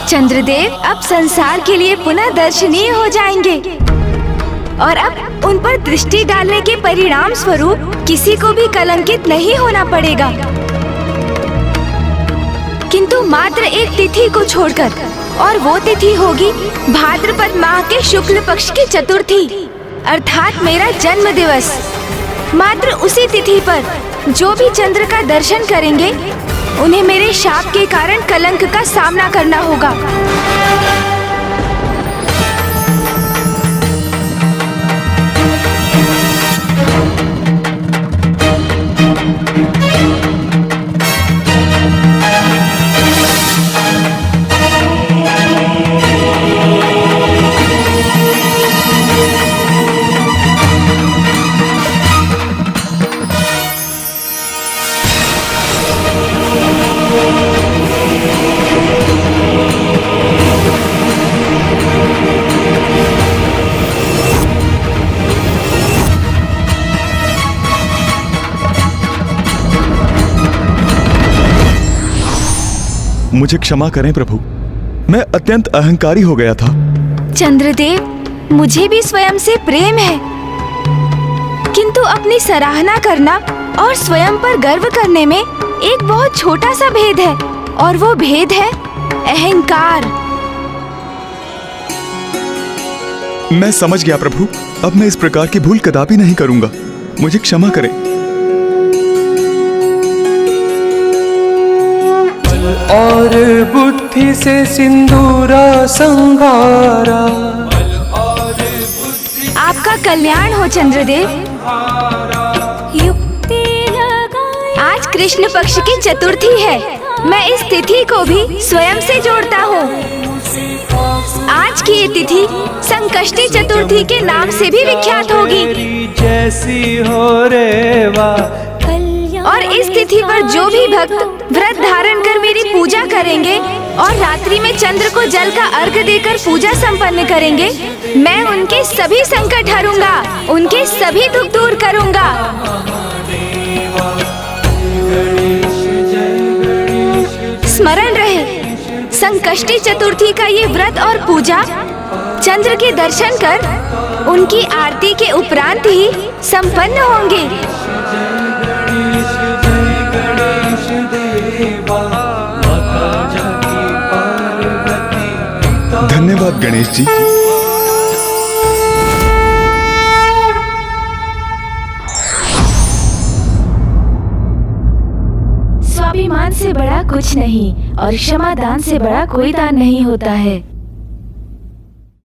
चंद्रदेव अब संसार के लिए पुनः दर्शनीय हो जाएंगे और अब उन पर दृष्टि डालने के परिणाम स्वरूप किसी को भी कलंकित नहीं होना पड़ेगा, किंतु मात्र एक तिथि को छोड़कर, और वो तिथि होगी भाद्रपद माह के शुक्ल पक्ष की चतुर्थी, अर्थात मेरा जन्म दिवस। मात्र उसी तिथि पर जो भी चंद्र का दर्शन करेंगे उन्हें मेरे शाप के कारण कलंक का सामना करना होगा। मुझे क्षमा करें प्रभु, मैं अत्यंत अहंकारी हो गया था। चंद्रदेव, मुझे भी स्वयं से प्रेम है, किंतु अपनी सराहना करना और स्वयं पर गर्व करने में एक बहुत छोटा सा भेद है, और वो भेद है अहंकार। मैं समझ गया प्रभु, अब मैं इस प्रकार की भूल कदापि नहीं करूंगा, मुझे क्षमा करें। और बुद्धि से सिंदूरा संगारा। आपका कल्याण हो चंद्रदेव। आज कृष्ण पक्ष की चतुर्थी है, मैं इस तिथि को भी स्वयं से जोड़ता हूँ। आज की ये तिथि संकष्टी चतुर्थी के नाम से भी विख्यात होगी। जैसी हो रेवा। और इस तिथि पर जो भी भक्त व्रत धारण कर मेरी पूजा करेंगे और रात्रि में चंद्र को जल का अर्घ्य देकर पूजा संपन्न करेंगे, मैं उनके सभी संकट हरूंगा, उनके सभी दुख दूर करूंगा। स्मरण रहे, संकष्टी चतुर्थी का ये व्रत और पूजा चंद्र के दर्शन कर उनकी आरती के उपरांत ही संपन्न होंगे। धन्यवाद गणेश जी। स्वाभिमान से बड़ा कुछ नहीं और क्षमा दान से बड़ा कोई दान नहीं होता है।